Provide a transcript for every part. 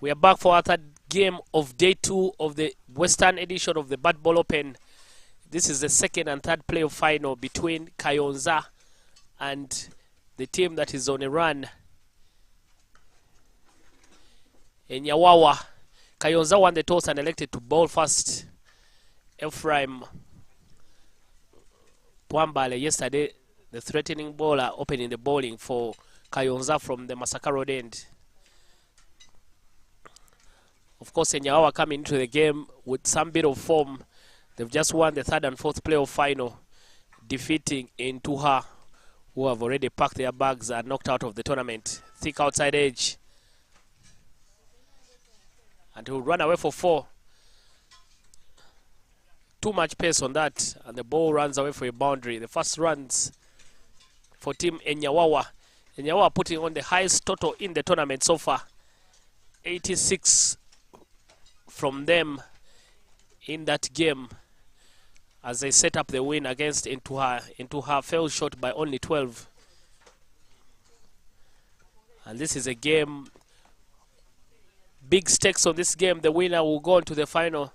We are back for our third game of day 2 of the Western edition of the Batball Open. This is the second and third playoff final between Kanyonza and the team that is on a run, Enyawawa. Kanyonza won the toss and elected to bowl first. Ephraim Pwambale yesterday, the threatening bowler, opening the bowling for Kanyonza from the Masaka Road end. Of course, Enyawawa coming into the game with some bit of form. They've just won the third and fourth playoff final, defeating Entuha, who have already packed their bags and knocked out of the tournament. Thick outside edge. And he'll run away for 4. Too much pace on that, and the ball runs away for a boundary. The first runs for team Enyawawa. Enyawawa putting on the highest total in the tournament so far. 86 from them in that game as they set up the win against Entuha. Entuha fell short by only 12. And this is a game, big stakes on this game. The winner will go on to the final,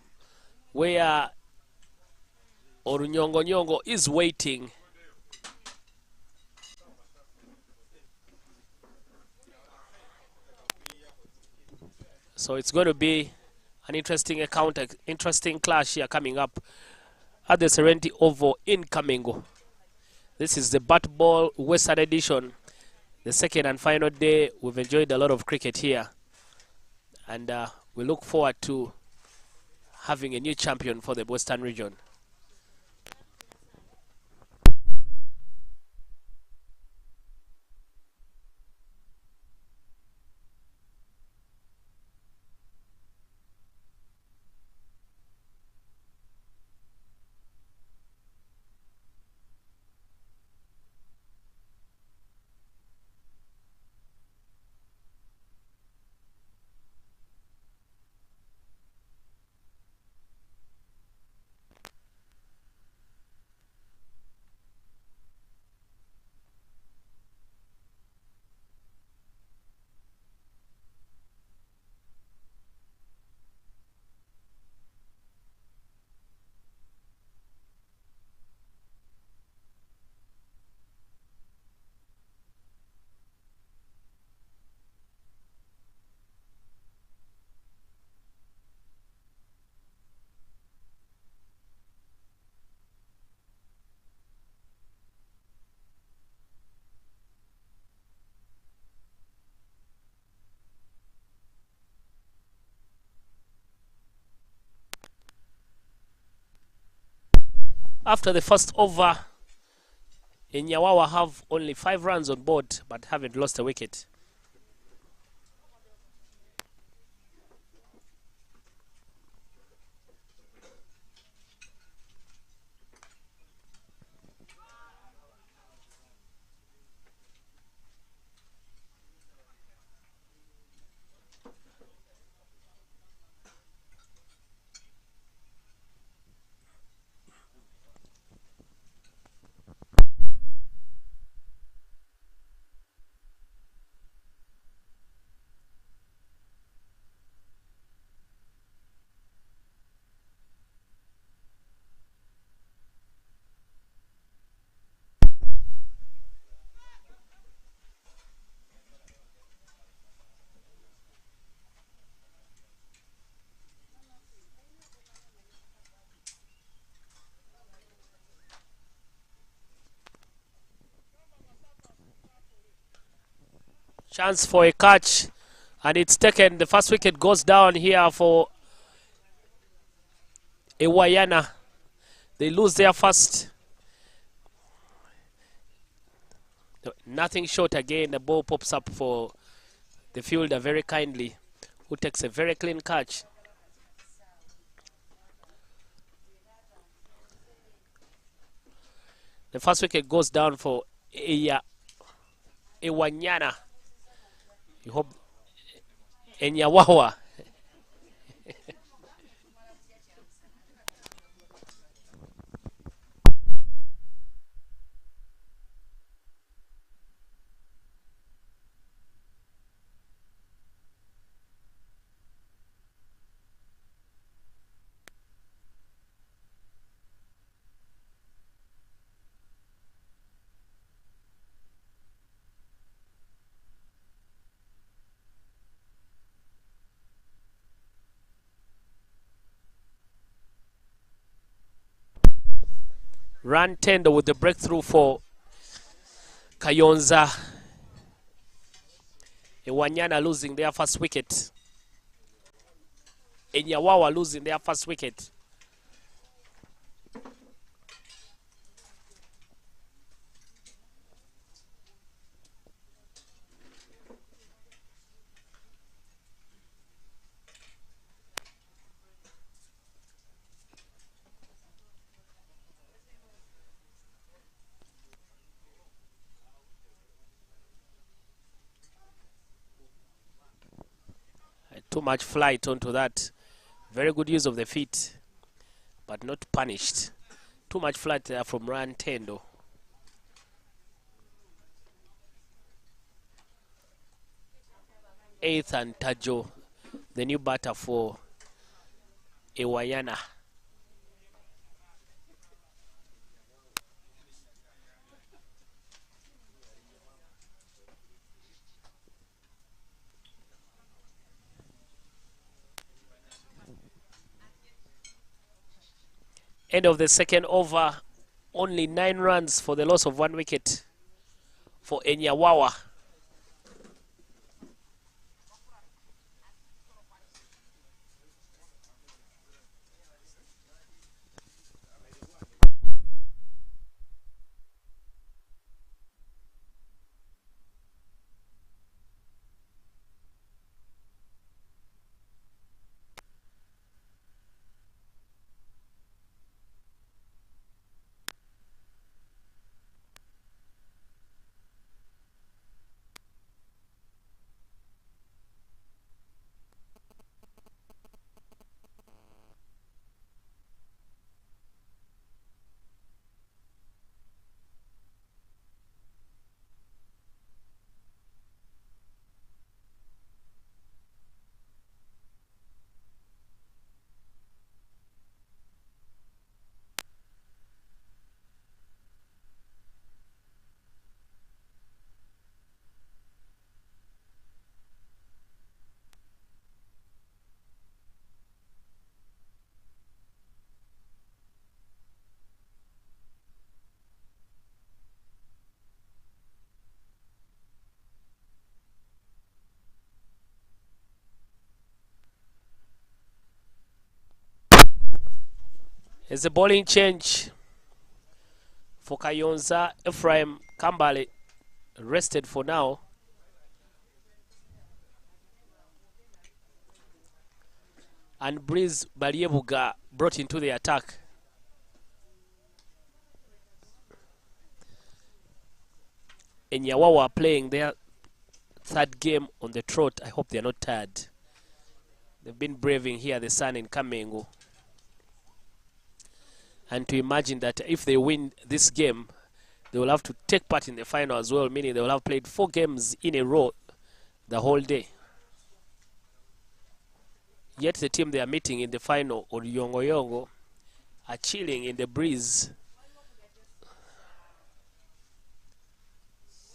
where Orunyongo Nyongo is waiting. So it's going to be an interesting encounter, interesting clash here coming up at the Serenity Oval in Kamengo. This is the Batball Western edition, the second and final day. We've enjoyed a lot of cricket here, and we look forward to having a new champion for the Western region. After the first over, Enyawawa have only 5 runs on board but haven't lost a wicket. Chance for a catch, and it's taken. The first wicket goes down here for Ewayana. They lose their first. Nothing short again. The ball pops up for the fielder very kindly, who takes a very clean catch. The first wicket goes down for Ewanyana. You hope Enyawawa. Run Tendo with the breakthrough for Kanyonza. Enyawawa losing their first wicket. Enyawawa losing their first wicket. Too much flight onto that. Very good use of the feet, but not punished. Too much flight there from Run Tendo. Eighth and Tajo, the new batter for Ewayana. End of the second over, only 9 runs for the loss of 1 wicket for Enyawawa. It's a bowling change for Kanyonza. Ephraim Kambale rested for now. And Breeze Baliebuga brought into the attack. Enyawawa playing their 3rd game on the trot. I hope they're not tired. They've been braving here the sun in Kamengo. And to imagine that if they win this game, they will have to take part in the final as well, meaning they will have played 4 games in a row the whole day. Yet the team they are meeting in the final, Yongo, are chilling in the breeze.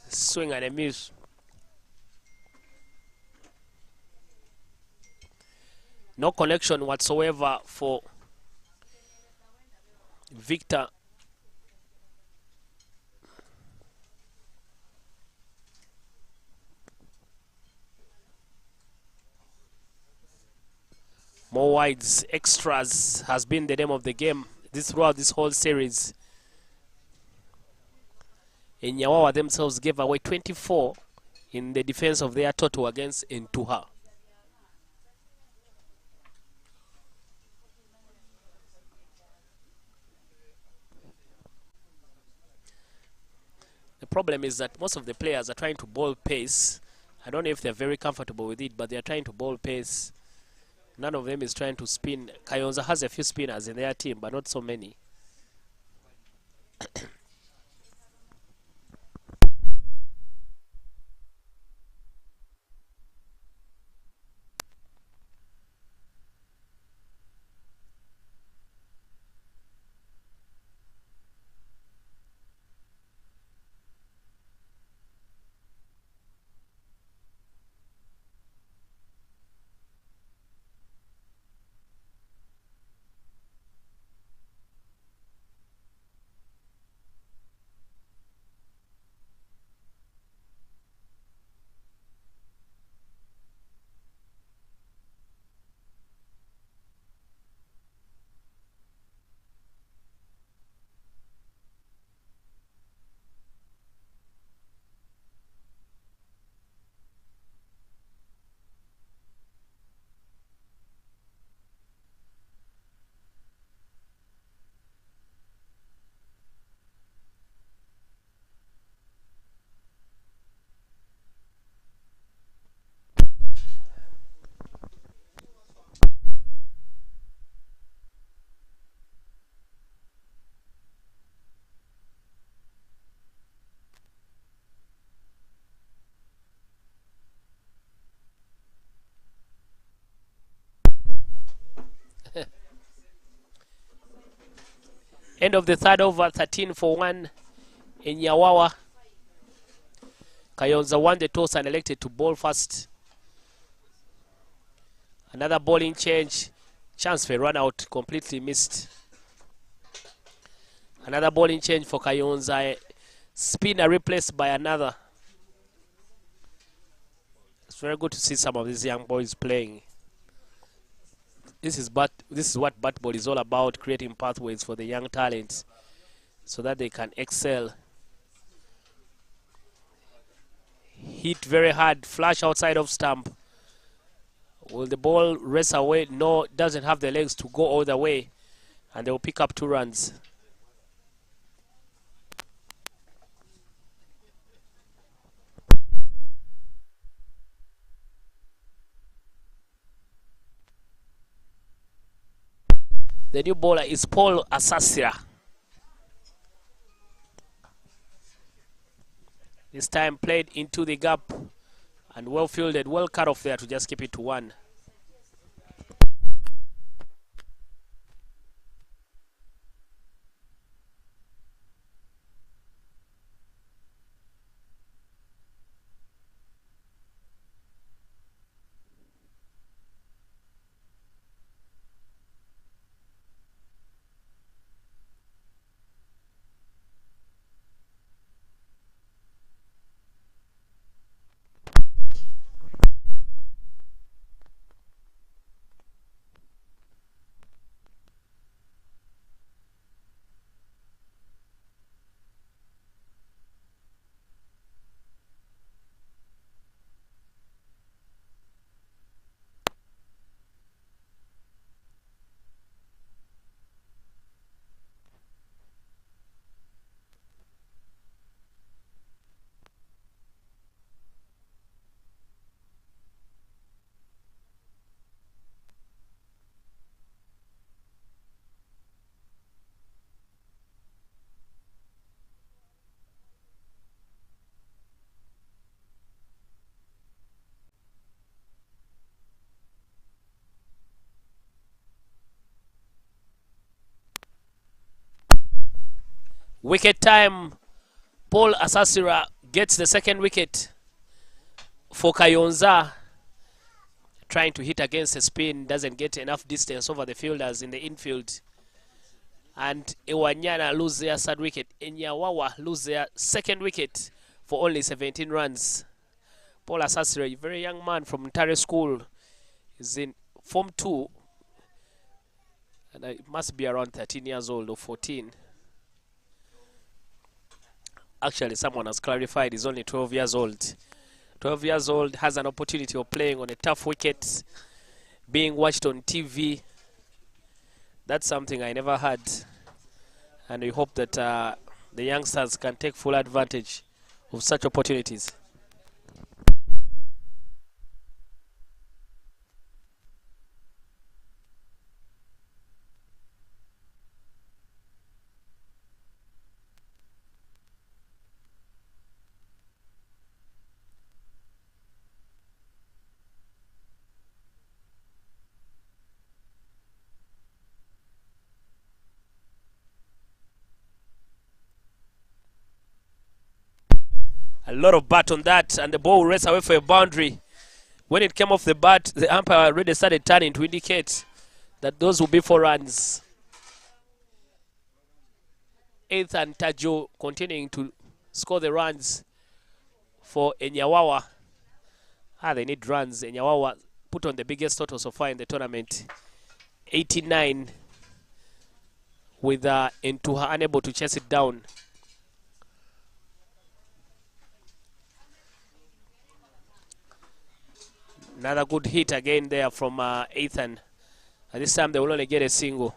Swing and a miss. No connection whatsoever for Victor. More wides, extras has been the name of the game throughout this whole series. Enyawawa themselves gave away 24 in the defense of their total against Ntuha. The problem is that most of the players are trying to bowl pace. I don't know if they're very comfortable with it, but they're trying to bowl pace. None of them is trying to spin. Kanyonza has a few spinners in their team, but not so many. End of the third over, 13-1. Enyawawa. Kanyonza won the toss and elected to bowl first. Another bowling change. Chance for run out, completely missed. Another bowling change for Kanyonza. Spinner replaced by another. It's very good to see some of these young boys playing. This is what Batball is all about, creating pathways for the young talents so that they can excel. Hit very hard, flash outside of stump. Will the ball race away? No, doesn't have the legs to go all the way, and they will pick up 2 runs. The new bowler is Paul Asasira. This time played into the gap and well fielded, well cut off there to just keep it to 1. Wicket time. Paul Asasira gets the second wicket for Kanyonza. Trying to hit against a spin, doesn't get enough distance over the fielders in the infield. And Ewanyana lose their third wicket. Enyawawa lose their second wicket for only 17 runs. Paul Asasira, a very young man from Ntare School, is in Form 2. And it must be around 13 years old or 14. Actually, someone has clarified he's only 12 years old. 12 years old, has an opportunity of playing on a tough wicket, being watched on TV. That's something I never had. And we hope that the youngsters can take full advantage of such opportunities. A lot of bat on that, and the ball will race away for a boundary. When it came off the bat, the umpire already started turning to indicate that those will be 4 runs. Eighth and Tajo continuing to score the runs for Enyawawa. They need runs. Enyawawa put on the biggest total so far in the tournament. 89, with Entuha unable to chase it down. Another good hit again there from Ethan. And this time they will only get a single.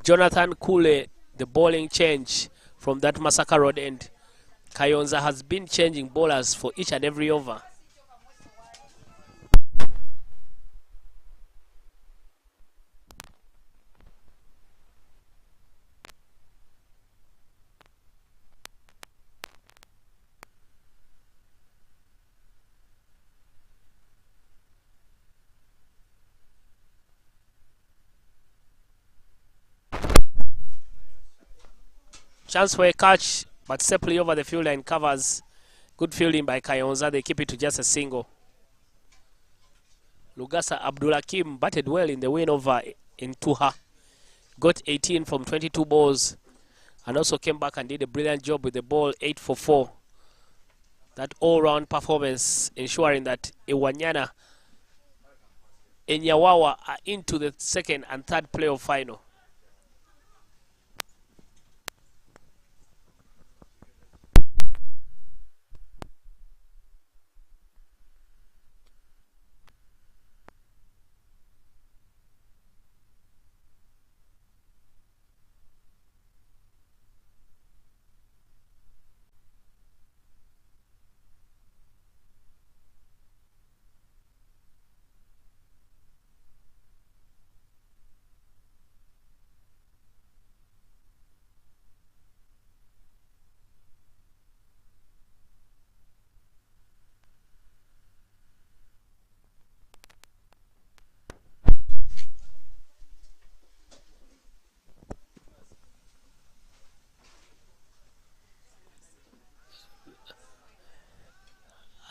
Jonathan Kule, the bowling change from that Massacre Road end. Kanyonza has been changing bowlers for each and every over. Chance for a catch, but safely over the field line covers. Good fielding by Kanyonza. They keep it to just a single. Lugasa Abdulakim batted well in the win over in Tuha. Got 18 from 22 balls and also came back and did a brilliant job with the ball, 8 for 4. That all-round performance ensuring that Iwanyana Enyawawa are into the second and third playoff final.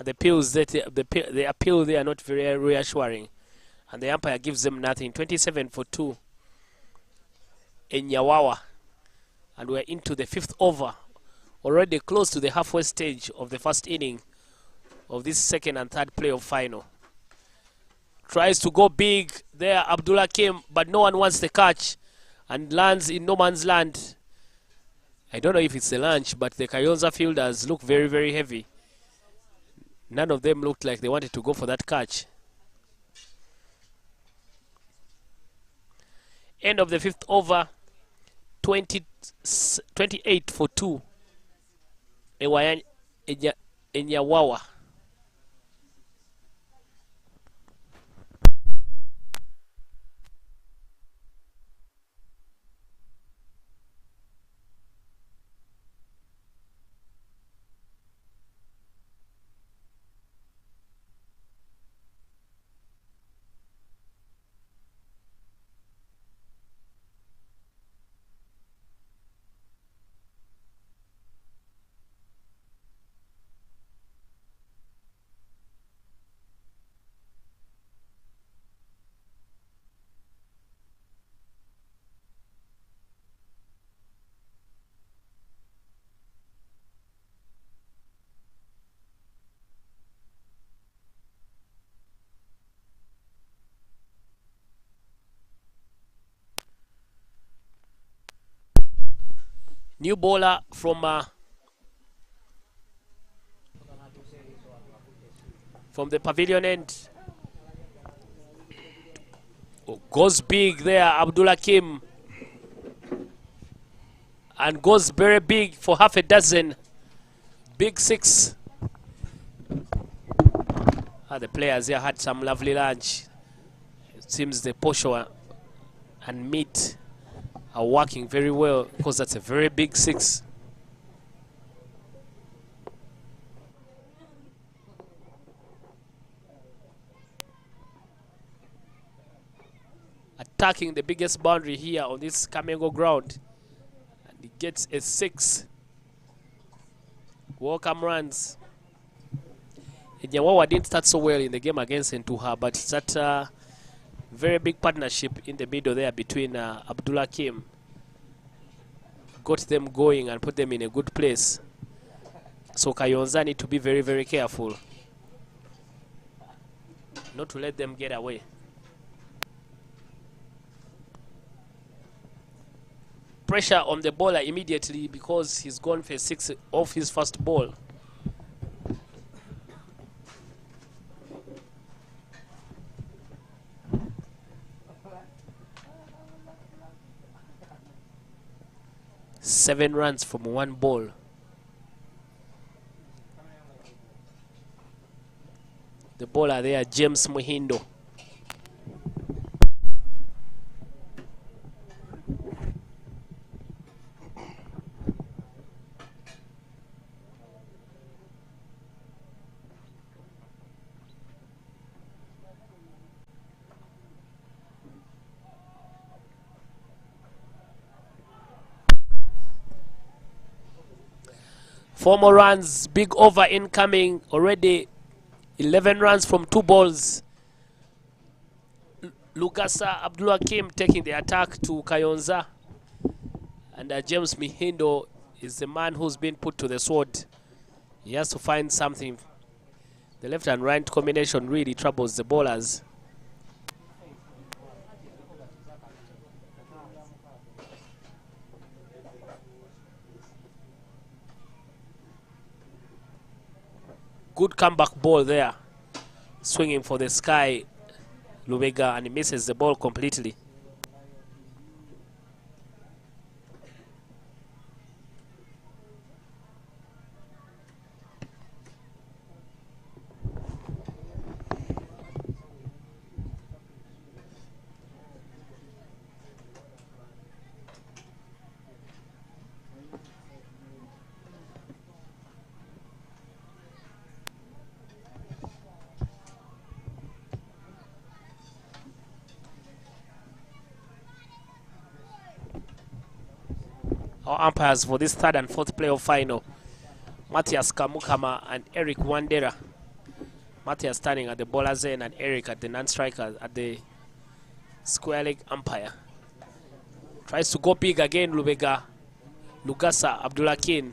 The appeals that the appeal they are not very reassuring, and the umpire gives them nothing. 27 for 2. Enyawawa, and we're into the 5th over, already close to the halfway stage of the first inning of this second and third playoff final. Tries to go big there, Abdullah came, but no one wants the catch and lands in no man's land. I don't know if it's the lunch, but the Kanyonza fielders look very, very heavy. None of them looked like they wanted to go for that catch. End of the 5th over, 28 for 2. Enyawawa. New bowler from the pavilion end. Goes big there, Abdullah Kim. And goes very big for half a dozen. Big 6. The players here had some lovely lunch. It seems the posho and meat are working very well because that's a very big 6. Attacking the biggest boundary here on this Kamengo ground, and he gets a 6. Welcome runs. Enyawawa didn't start so well in the game against Ntuha, but it's that very big partnership in the middle there between Abdullah Kim. Got them going and put them in a good place. So Kanyonza need to be very, very careful not to let them get away. Pressure on the bowler immediately because he's gone for 6 off his first ball. 7 runs from 1 ball. The bowler there, James Muhindo. Four more runs, big over incoming, already 11 runs from 2 balls. Lugasa Abdul Hakim taking the attack to Kanyonza. And James Mihindo is the man who's been put to the sword. He has to find something. The left and right combination really troubles the bowlers. Good comeback ball there. Swinging for the sky, Lubega, and he misses the ball completely. Our umpires for this third and fourth playoff final, Matthias Kamukama and Eric Wandera. Matthias standing at the bowler's end and Eric at the non-striker at the square leg umpire. Tries to go big again, Lubega. Lugasa Abdulakin.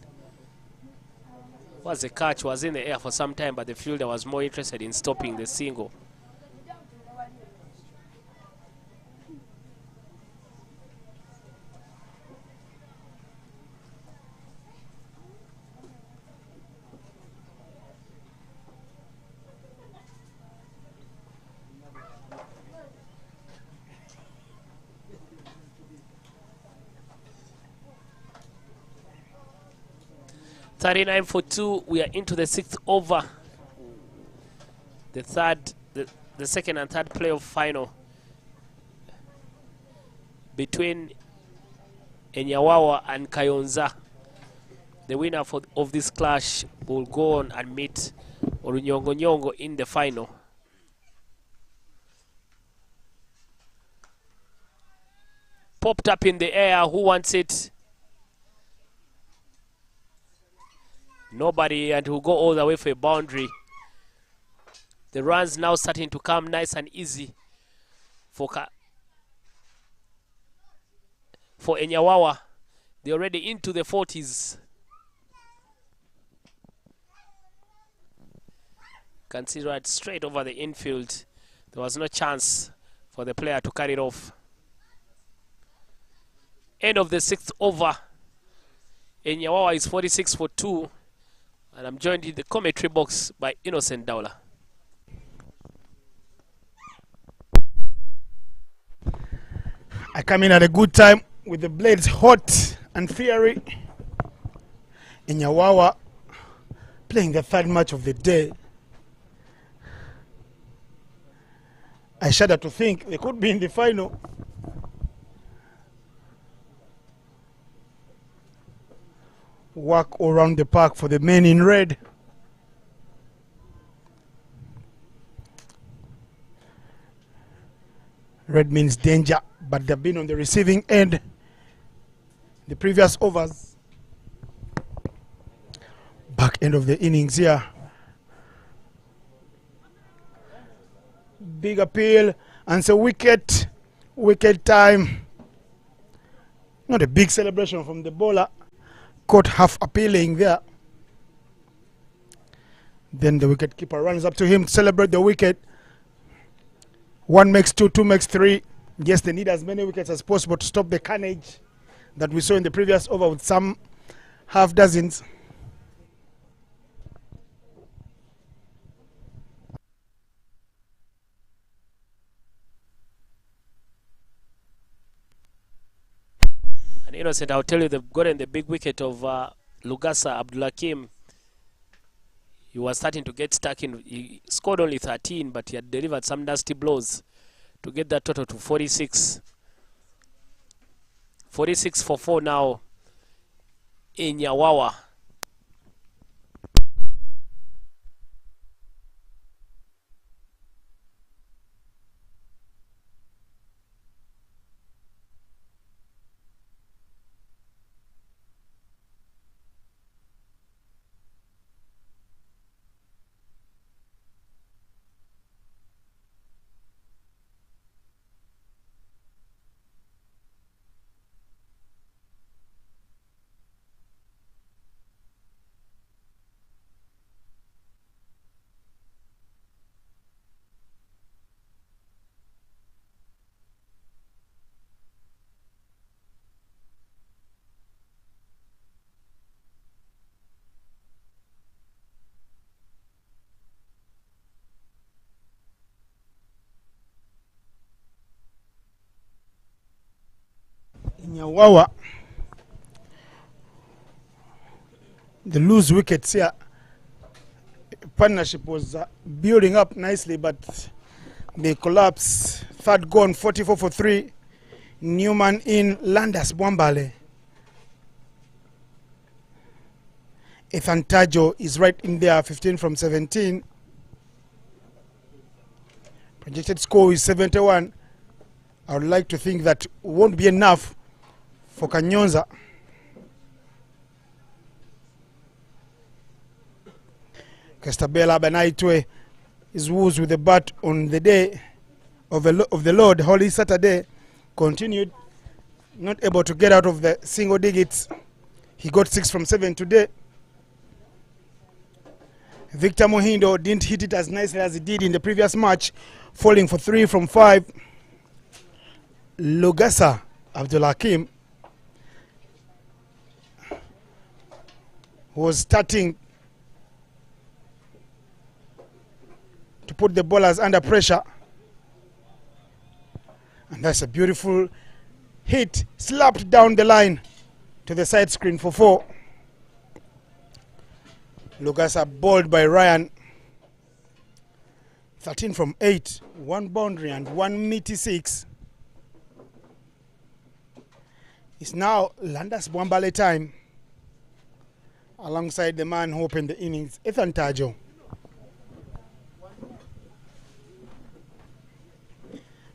Was the catch, was in the air for some time, but the fielder was more interested in stopping the single. .39 for 2. We are into the 6th over. The second and third playoff final between Enyawawa and Kanyonza. The winner of this clash will go on and meet Olunyongo in the final. Popped up in the air. Who wants it? Nobody, and will go all the way for a boundary. The runs now starting to come nice and easy for Enyawawa. They're already into the 40s. Can see right straight over the infield. There was no chance for the player to carry it off. End of the 6th over. Enyawawa is 46 for 2. And I'm joined in the commentary box by Innocent Dowler. I come in at a good time with the blades hot and fiery. Enyawawa playing the third match of the day. I shudder to think they could be in the final. Walk around the park for the men in red. Red means danger, but they've been on the receiving end the previous overs. Back end of the innings here. Big appeal and so wicket time. Not a big celebration from the bowler. Caught half appealing there. Then the wicket keeper runs up to him to celebrate the wicket. 1 makes 2, 2 makes 3. Yes, they need as many wickets as possible to stop the carnage that we saw in the previous over with some half dozens. And Innocent, I'll tell you, they've gotten the big wicket of Lugasa Abdulakim. He was starting to get stuck in. He scored only 13, but he had delivered some nasty blows to get that total to 46. 46 for 4 now. Enyawawa. Enyawawa, the loose wickets here. Partnership was building up nicely, but they collapsed. Third gone, 44 for 3. Newman in, Landers Bwambale. Ethan Tajo is right in there, 15 from 17. Projected score is 71. I would like to think that won't be enough for Kanyonza. Kestabela Banaitwe is woos with the bat on the day of the Lord, Holy Saturday. Continued, not able to get out of the single digits. He got 6 from 7 today. Victor Mohindo didn't hit it as nicely as he did in the previous match, falling for 3 from 5. Lugasa Abdulakim was starting to put the bowlers under pressure. And that's a beautiful hit, slapped down the line to the side screen for 4. Lugasa bowled by Ryan. 13 from 8, 1 boundary and 1 meaty 6. It's now Landers Bwambale time, alongside the man who opened the innings, Ethan Tajo.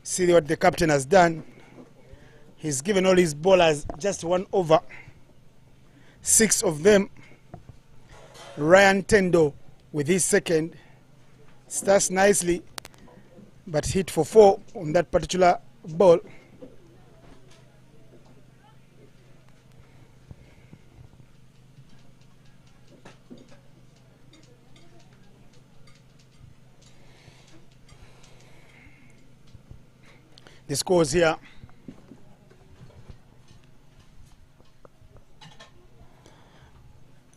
See what the captain has done. He's given all his bowlers just 1 over. 6 of them. Ryan Tendo with his second. Starts nicely, but hit for 4 on that particular ball. The scores here.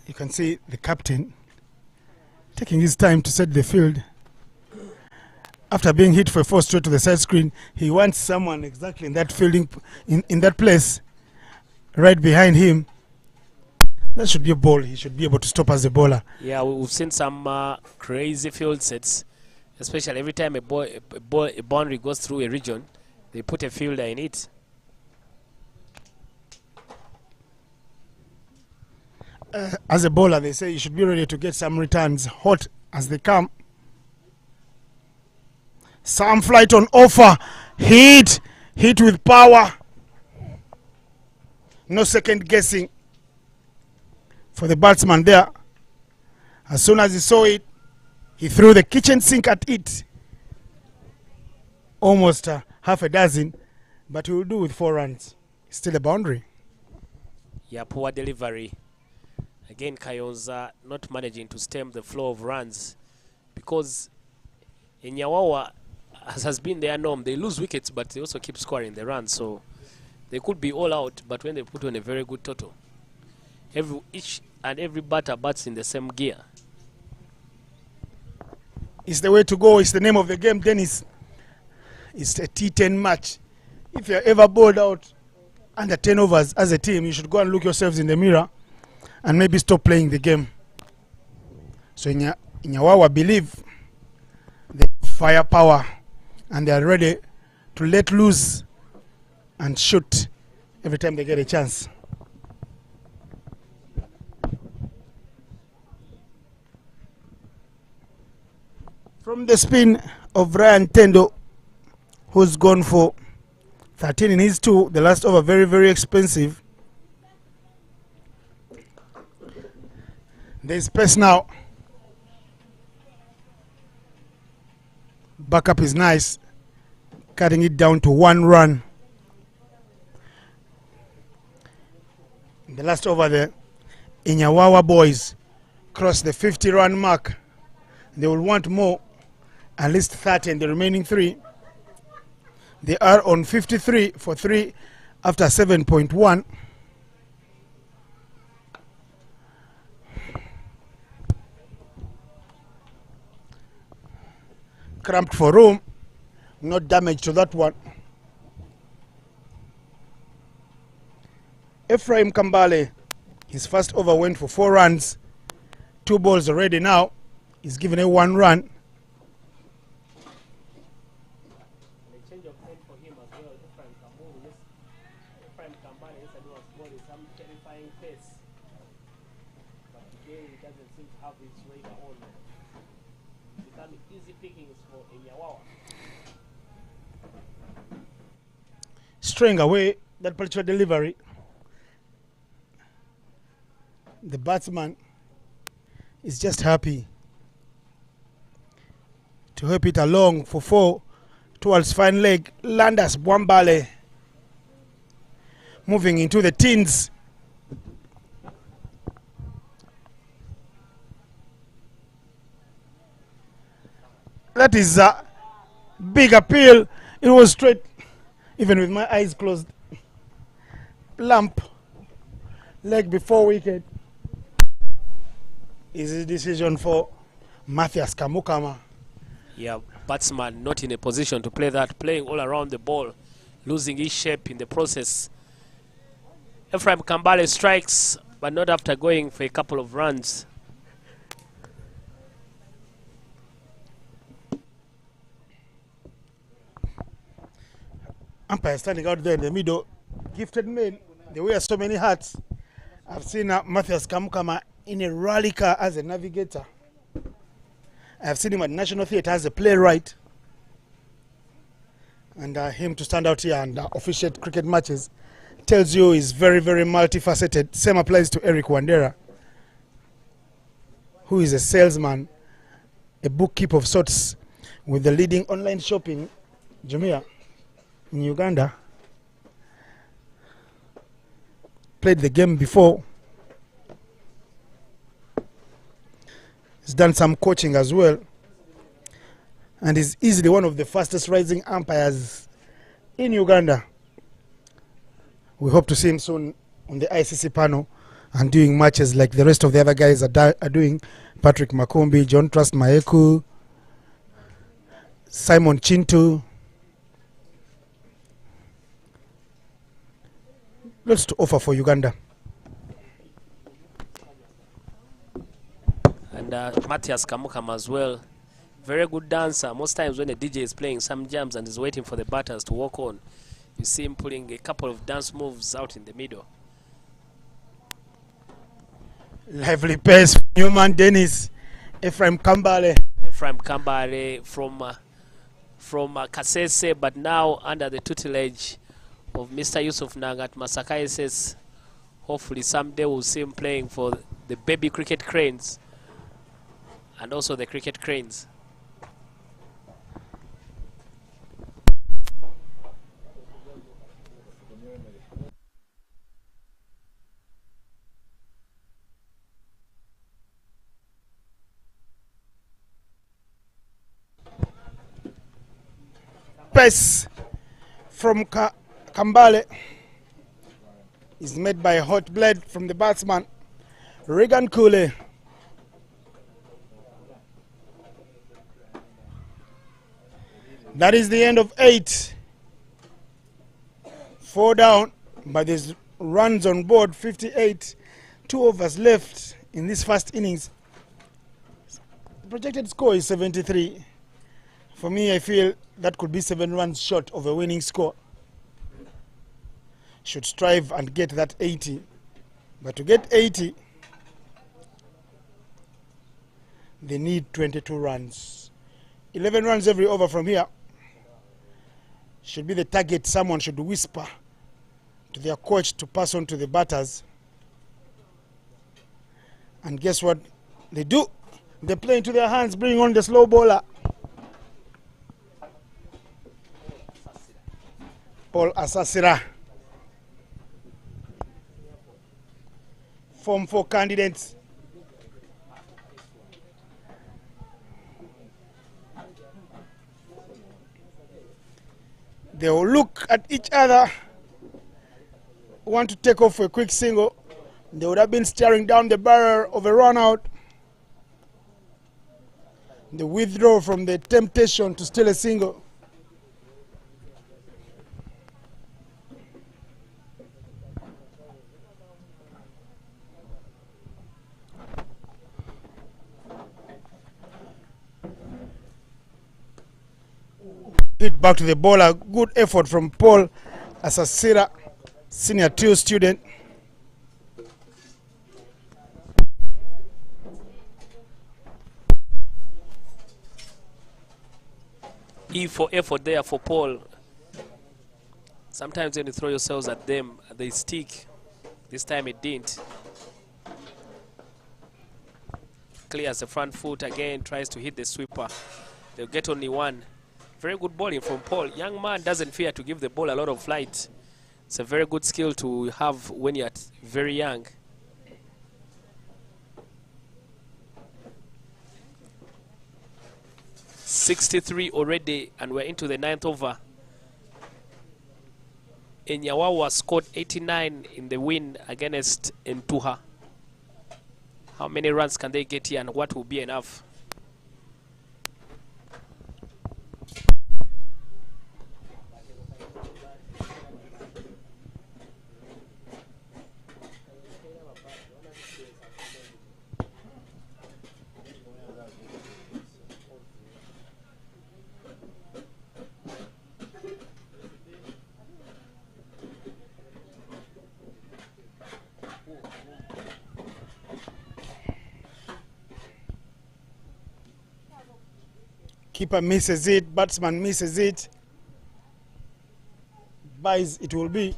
You can see the captain taking his time to set the field. After being hit for 4 straight to the side screen, he wants someone exactly in that fielding, in that place, right behind him. That should be a ball. He should be able to stop as a bowler. Yeah, we've seen some crazy field sets, especially every time a boundary goes through a region, they put a fielder in it. As a bowler, they say you should be ready to get some returns, hot as they come. Some flight on offer. Hit with power. No second guessing for the batsman there. As soon as he saw it, he threw the kitchen sink at it. Almost half a dozen, but he will do with 4 runs. Still a boundary. Yeah, poor delivery. Again, Kanyonza not managing to stem the flow of runs, because Enyawawa has been their norm. They lose wickets, but they also keep scoring the runs, so they could be all out, but when they put on a very good total, each and every batter bats in the same gear. It's the way to go. It's the name of the game, Dennis. It's a T10 match. If you're ever bowled out under 10 overs as a team, you should go and look yourselves in the mirror and maybe stop playing the game. So Enyawawa believe they have firepower and they are ready to let loose and shoot every time they get a chance. From the spin of Ryan Tendo, who's gone for 13 in his 2, the last over very, very expensive. There's space now. Backup is nice, cutting it down to 1 run. In the last over, the Enyawawa boys cross the 50-run mark. They will want more, at least 30 in the remaining 3. They are on 53 for 3 after 7.1. Cramped for room, no damage to that one. Ephraim Kambale, his first over went for 4 runs, 2 balls already now. He's given a 1 run. Change of head for him as well. Ephraim Kambale yesterday was bowling some terrifying pace, but today he doesn't seem to have his radar on. It's becoming easy pickings for Enyawawa. Straying away that particular delivery. The batsman is just happy to help it along for 4 towards fine leg. Landers Bwambale moving into the teens. That is a big appeal. It was straight, even with my eyes closed. Plump leg before wicket. Easy decision for Matthias Kamukama. Yeah, batsman not in a position to play that, playing all around the ball, losing his shape in the process. Ephraim Kambale strikes, but not after going for a couple of runs. Umpire standing out there in the middle. Gifted men, they wear so many hats. I've seen Matthias Kamukama in a rally car as a navigator. I've seen him at National Theatre as a playwright. And him to stand out here and officiate cricket matches tells you he's very, very multifaceted. Same applies to Eric Wandera, who is a salesman, a bookkeeper of sorts with the leading online shopping, Jumia, in Uganda. Played the game before. He's done some coaching as well. And is easily one of the fastest rising umpires in Uganda. We hope to see him soon on the ICC panel and doing matches like the rest of the other guys are doing. Patrick Makumbi, John Trust Maeku, Simon Chintu. Lots to offer for Uganda. And Matthias Kamukama as well. Very good dancer. Most times when a DJ is playing some jams and is waiting for the batters to walk on, you see him pulling a couple of dance moves out in the middle. Lively pace, Newman Dennis, Ephraim Kambale. Ephraim Kambale from Kasese, but now under the tutelage of Mr. Yusuf Nangat Masakai says, hopefully someday we'll see him playing for the baby cricket cranes and also the cricket cranes. Pace from Kambale is made by a hot blade from the batsman, Regan Cooley. That is the end of 8. 4 down. But there's runs on board, 58. 2 overs left in this first innings. The projected score is 73. For me, I feel that could be 7 runs short of a winning score. Should strive and get that 80. But to get 80, they need 22 runs. 11 runs every over from here should be the target. Someone should whisper to their coach to pass on to the batters. And guess what they do? They play into their hands, bring on the slow bowler. Paul Asasira. Form 4 candidates. They will look at each other, want to take off a quick single. They would have been staring down the barrel of a run out. They withdraw from the temptation to steal a single. Hit back to the bowler. Good effort from Paul Asasira, senior 2 student. E for effort there for Paul. Sometimes when you throw yourselves at them, they stick. This time it didn't. Clears the front foot again, tries to hit the sweeper. They'll get only 1. Very good bowling from Paul. Young man doesn't fear to give the ball a lot of flight. It's a very good skill to have when you're very young. .63 already, and we're into the 9th over. Enyawawa scored 89 in the win against Ntuha. How many runs can they get here, and what will be enough? Keeper misses it, batsman misses it. Buys it will be.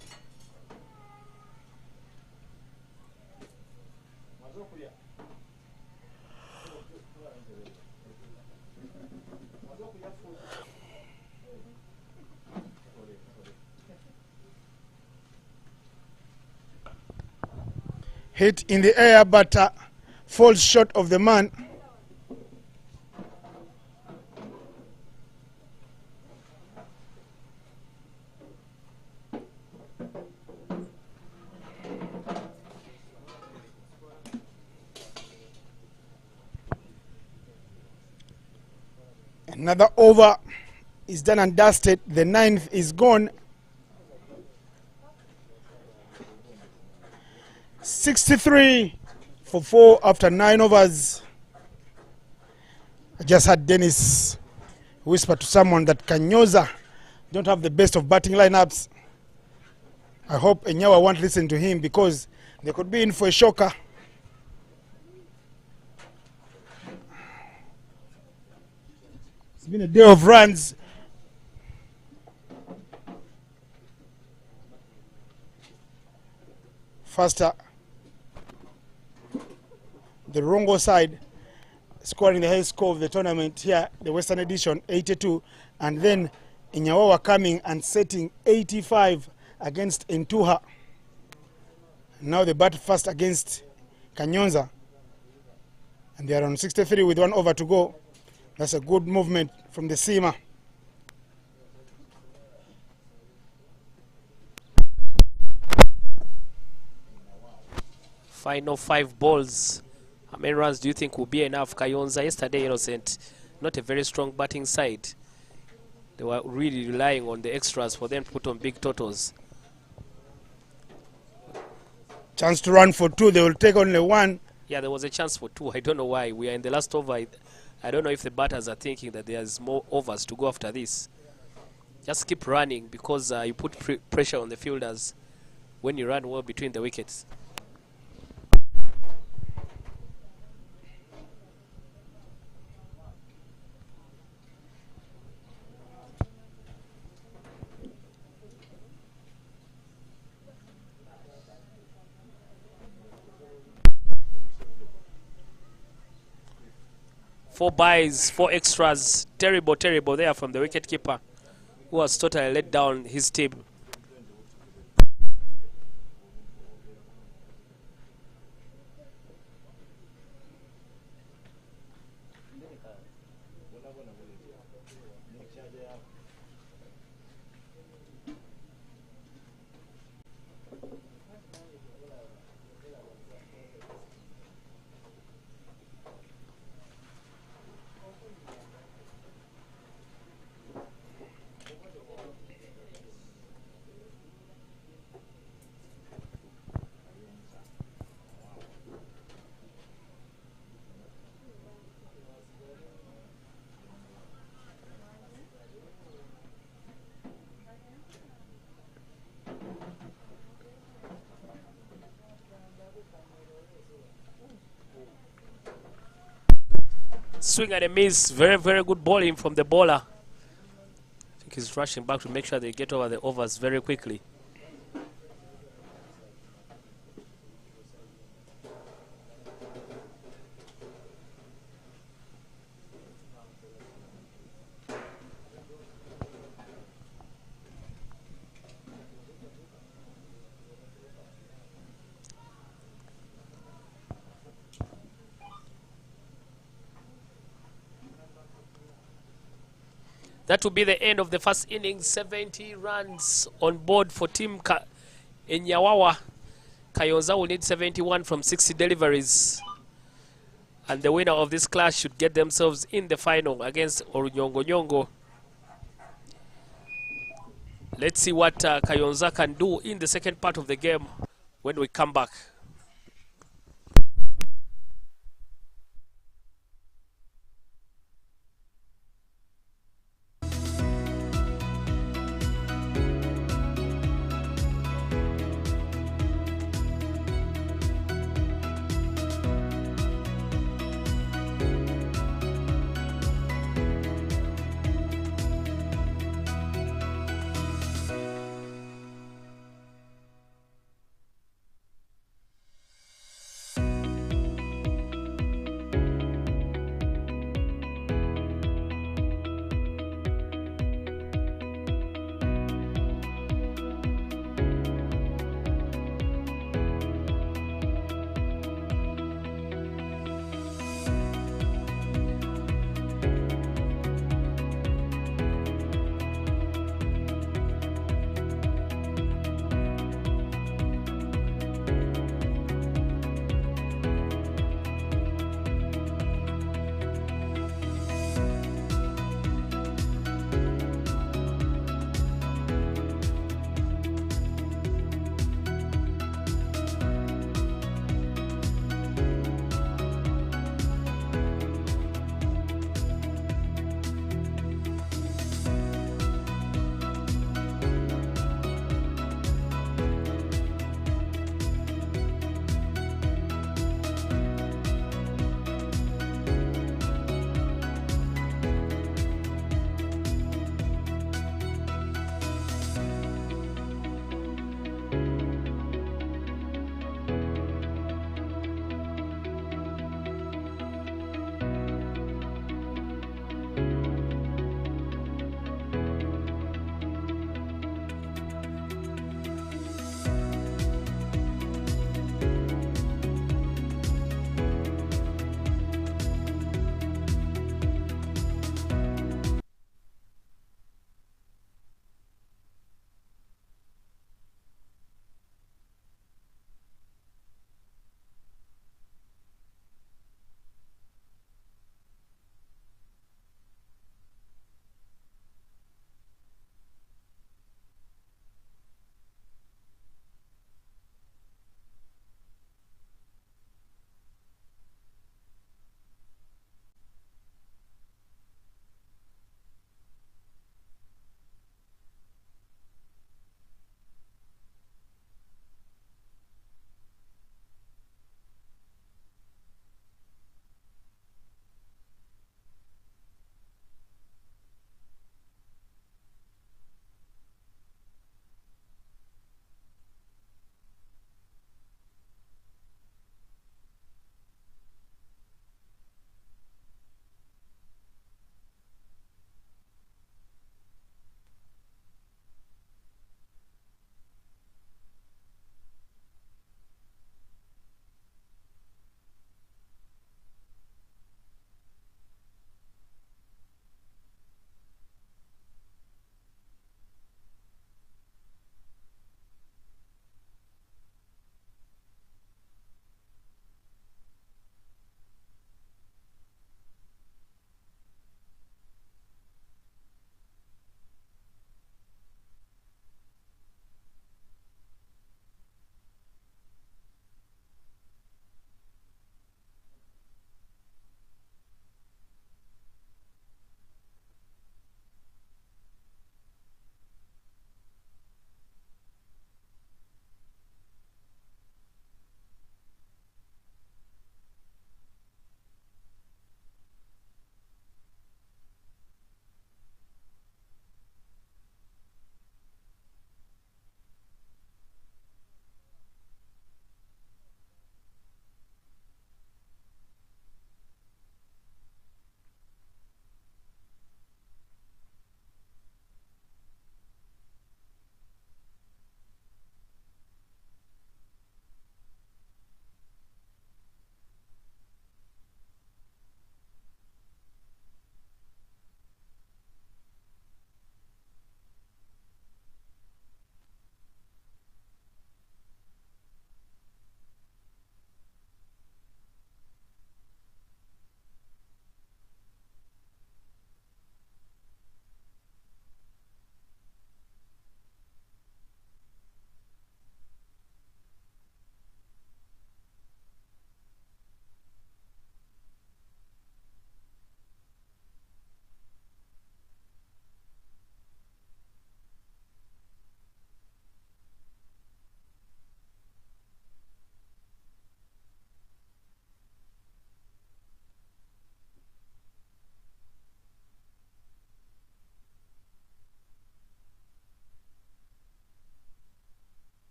Hit in the air, but falls short of the man. Another over is done and dusted. The 9th is gone. 63 for 4 after 9 overs. I just had Dennis whisper to someone that Kanyonza don't have the best of batting lineups. I hope Enyawawa won't listen to him because they could be in for a shocker. It's been a day of runs. Faster. The Rongo side scoring the highest score of the tournament here, the Western Edition, 82. And then Enyawawa coming and setting 85 against Ntuha. Now they bat first against Kanyonza. And they are on 63 with 1 over to go. That's a good movement from the seamer. Final 5 balls. How many runs do you think will be enough? Kanyonza yesterday, Innocent, not a very strong batting side. They were really relying on the extras for them to put on big totals. Chance to run for 2. They will take only 1. Yeah, there was a chance for 2. I don't know why. We are in the last over. I don't know if the batters are thinking that there's more overs to go after this. Just keep running because you put pressure on the fielders when you run well between the wickets. Four buys, 4 extras. Terrible, terrible there from the wicketkeeper, who has totally let down his team. Swing and a miss. Very, very good bowling from the bowler. I think he's rushing back to make sure they get over the overs very quickly. That will be the end of the first innings. 70 runs on board for Team Enyawawa. Kanyonza will need 71 from 60 deliveries. And the winner of this clash should get themselves in the final against Orunyongo. Let's see what Kanyonza can do in the second part of the game when we come back.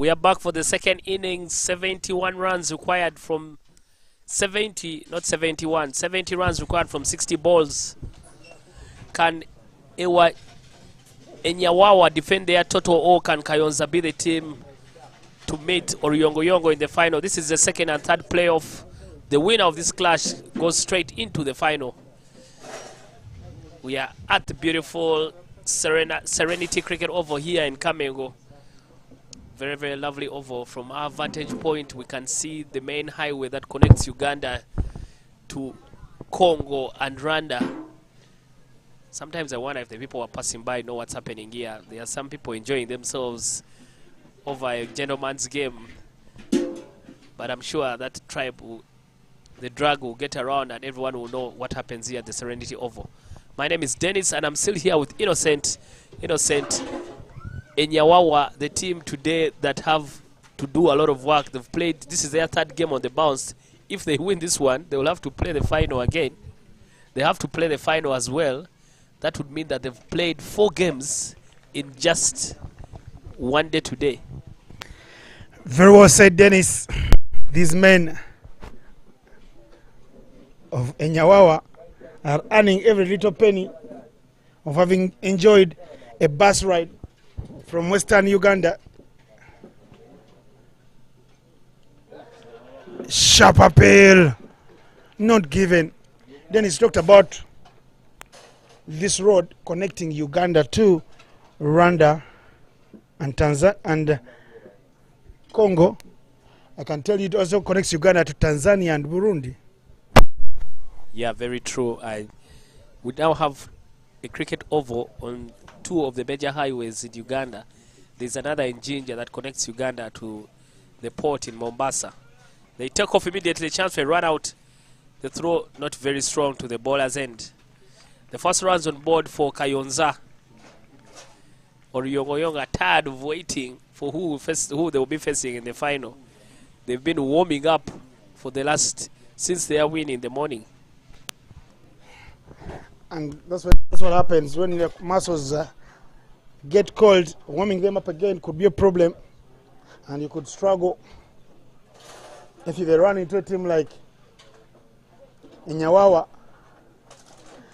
We are back for the second innings. 71 runs required from 70, not 71, 70 runs required from 60 balls. Can Enyawawa defend their total, or can Kanyonza be the team to meet Oryongo in the final? This is the second and third playoff. The winner of this clash goes straight into the final. We are at the beautiful Serenity Cricket Oval here in Kamengo. Very, very lovely oval. From our vantage point, we can see the main highway that connects Uganda to Congo and Rwanda. Sometimes I wonder if the people who are passing by know what's happening here. There are some people enjoying themselves over a gentleman's game. But I'm sure that the drag will get around and everyone will know what happens here at the Serenity Oval. My name is Dennis and I'm still here with Innocent Enyawawa, the team today that have to do a lot of work. They've played, this is their third game on the bounce. If they win this one, they will have to play the final again. They have to play the final as well. That would mean that they've played 4 games in just one day today. Very well said, Dennis. These men of Enyawawa are earning every little penny of having enjoyed a bus ride from Western Uganda. Sharp appeal, not given. Dennis talked about this road connecting Uganda to Rwanda and Tanzania and Congo. I can tell you it also connects Uganda to Tanzania and Burundi. Yeah, very true. We now have a cricket oval on 2 of the major highways in Uganda. There's another in Jinja that connects Uganda to the port in Mombasa. They take off immediately, chance for a run out. The throw not very strong to the bowler's end. The first runs on board for Kanyonza. Oryongo are tired of waiting for who they will be facing in the final. They've been warming up for the since their win in the morning. And that's what happens when your muscles get cold. Warming them up again could be a problem, and you could struggle if you run into a team like Enyawawa.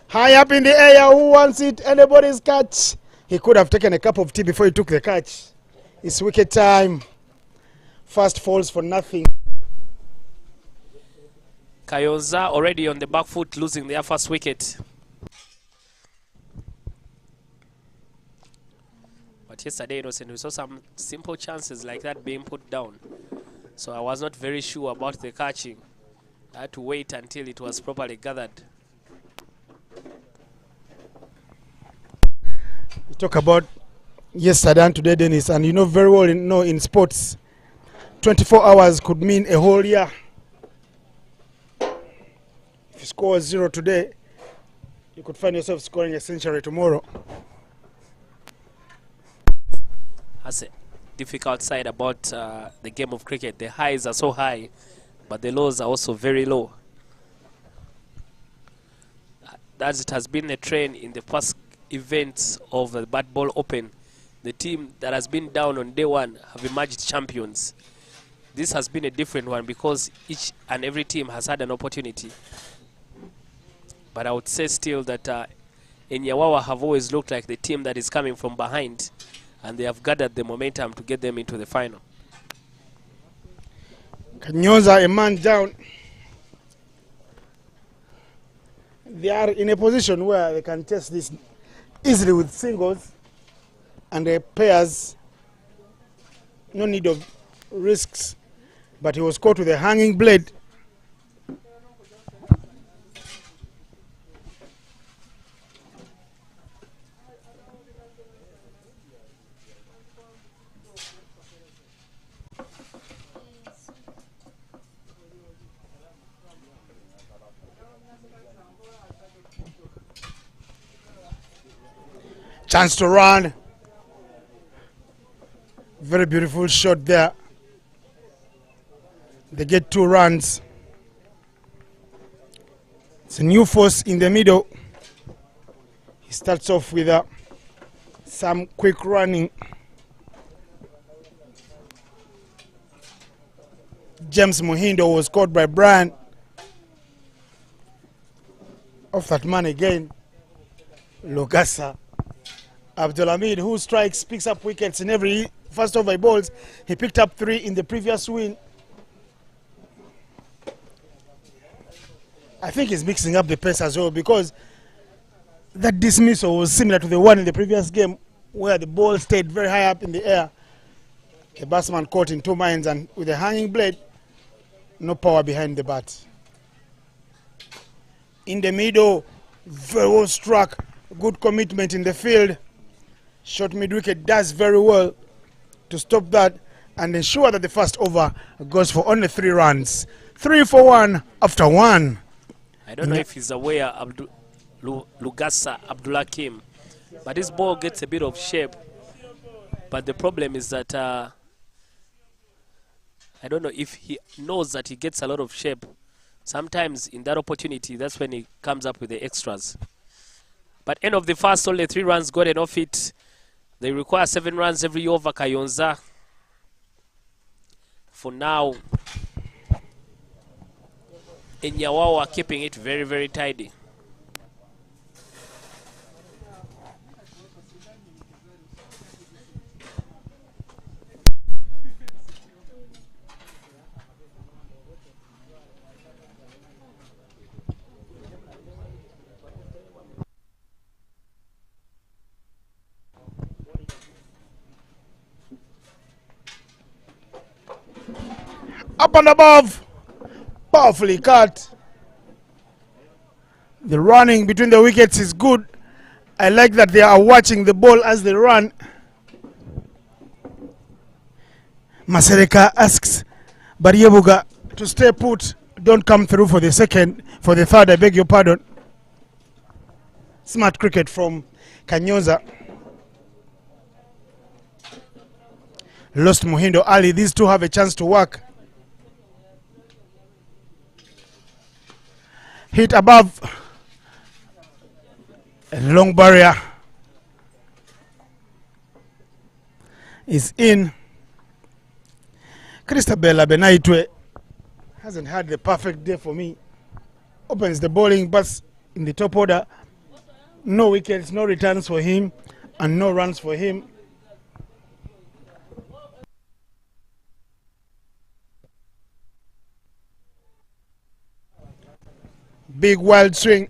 High up in the air, who wants it? Anybody's catch. He could have taken a cup of tea before he took the catch. It's wicket time. First falls for nothing. Kanyonza already on the back foot, losing their first wicket. But yesterday, Innocent, we saw some simple chances like that being put down. So I was not very sure about the catching. I had to wait until it was properly gathered. We talk about yesterday and today, Dennis, and you know very well in sports, 24 hours could mean a whole year. If you score 0 today, you could find yourself scoring a century tomorrow. That's a difficult side about the game of cricket. The highs are so high, but the lows are also very low. As it has been a trend in the past events of the Batball Open, the team that has been down on day 1 have emerged champions. This has been a different one because each and every team has had an opportunity. But I would say still that Enyawawa have always looked like the team that is coming from behind, and they have gathered the momentum to get them into the final. Kanyonza a man down. They are in a position where they can test this easily with singles and the pairs. No need of risks, but he was caught with a hanging blade. Chance to run. Very beautiful shot there. They get 2 runs. It's a new force in the middle. He starts off with some quick running. James Muhindo was caught by Brian. Off that man again. Lugasa. Abdulhamid, who strikes, picks up wickets in every first over he bowls. He picked up 3 in the previous win. I think he's mixing up the pace as well, because that dismissal was similar to the one in the previous game where the ball stayed very high up in the air. The batsman caught in 2 minds, and with a hanging blade, no power behind the bat. In the middle, very well struck, good commitment in the field. Short mid wicket does very well to stop that and ensure that the first over goes for only 3 runs. 3 for 1 after 1. I don't know if he's aware, Lugasa Abdulhakim, but this ball gets a bit of shape. But the problem is that I don't know if he knows that he gets a lot of shape. Sometimes in that opportunity, that's when he comes up with the extras. But end of the first, only 3 runs gotten off it. They require 7 runs every over, Kanyonza. For now, Enyawawa keeping it very, very tidy. Up and above, powerfully cut. The running between the wickets is good. I like that they are watching the ball as they run. Masereka asks Baryebuga to stay put, don't come through for the third, I beg your pardon. Smart cricket from Kanyonza. Lost Muhindo Ali. These two have a chance to work. Hit above. A long barrier is in. Christabella Benaitwe hasn't had the perfect day for me. Opens the bowling, but in the top order. No wickets, no returns for him, and no runs for him. Big wild swing.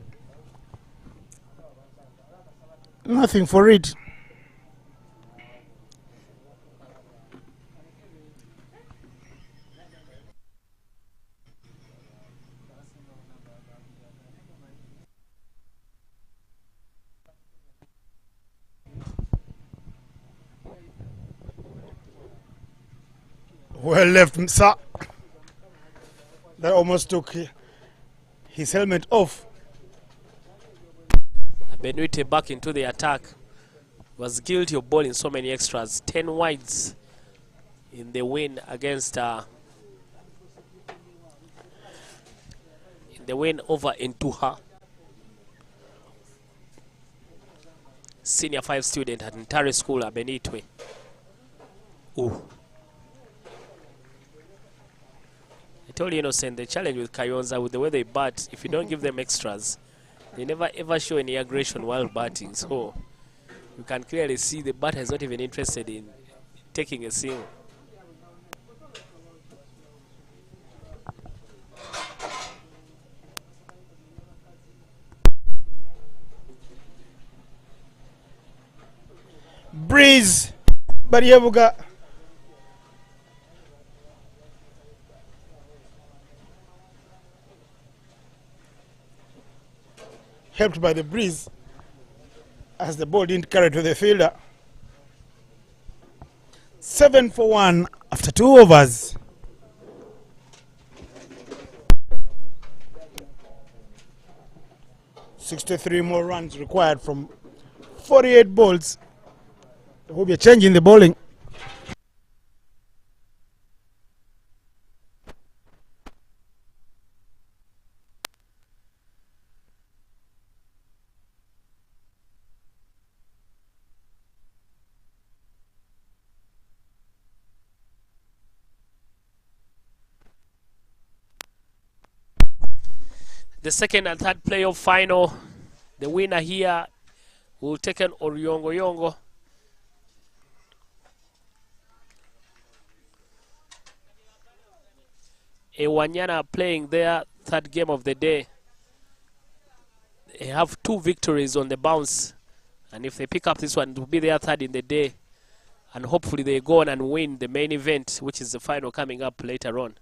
Nothing for it. Well left, sir. That almost took his helmet off. Benuite back into the attack. Was guilty of bowling so many extras. 10 wides in the win against in the win over Intuha. Senior 5 student at Ntare School at Benitwe. Ooh. I told you, Innocent, the challenge with Kanyonza, with the way they bat, if you don't give them extras, they never ever show any aggression while batting. So you can clearly see the batter is not even interested in taking a single. Breeze, Baryebuga. Helped by the breeze as the ball didn't carry to the fielder. 7 for 1 after 2 overs. $63 more runs required from 48 balls. There will be a change in the bowling. the second and third playoff final. The winner here will take on Oryongo Yongo. Ewanyana playing their third game of the day. They have 2 victories on the bounce, and if they pick up this one, it will be their third in the day, and hopefully they go on and win the main event, which is the final coming up later on.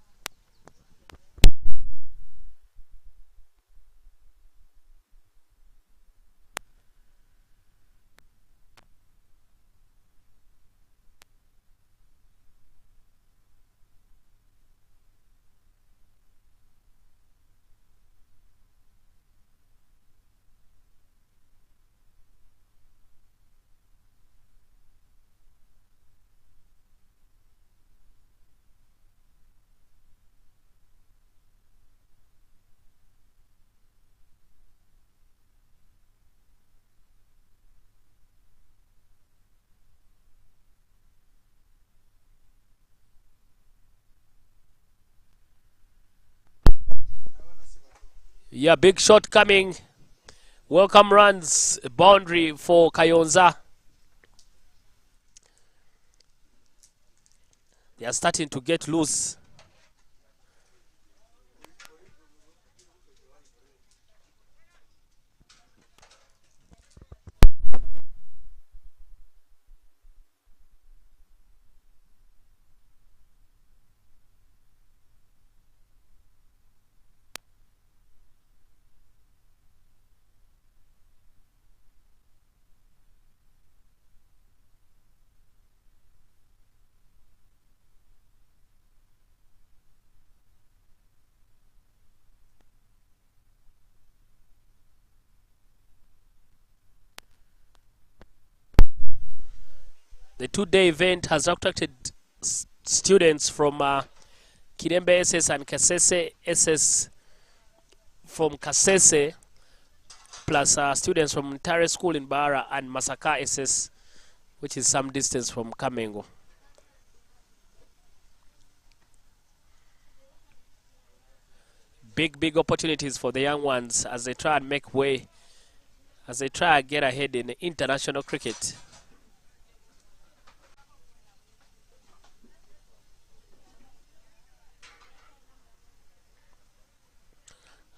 Yeah, big shot coming. Welcome runs, boundary for Kanyonza. They are starting to get loose. The 2-day event has attracted students from Kirembe SS and Kasese SS from Kasese, plus students from Ntare School in Bara and Masaka SS, which is some distance from Kamengo. Big opportunities for the young ones as they try and make way, as they try and get ahead in international cricket.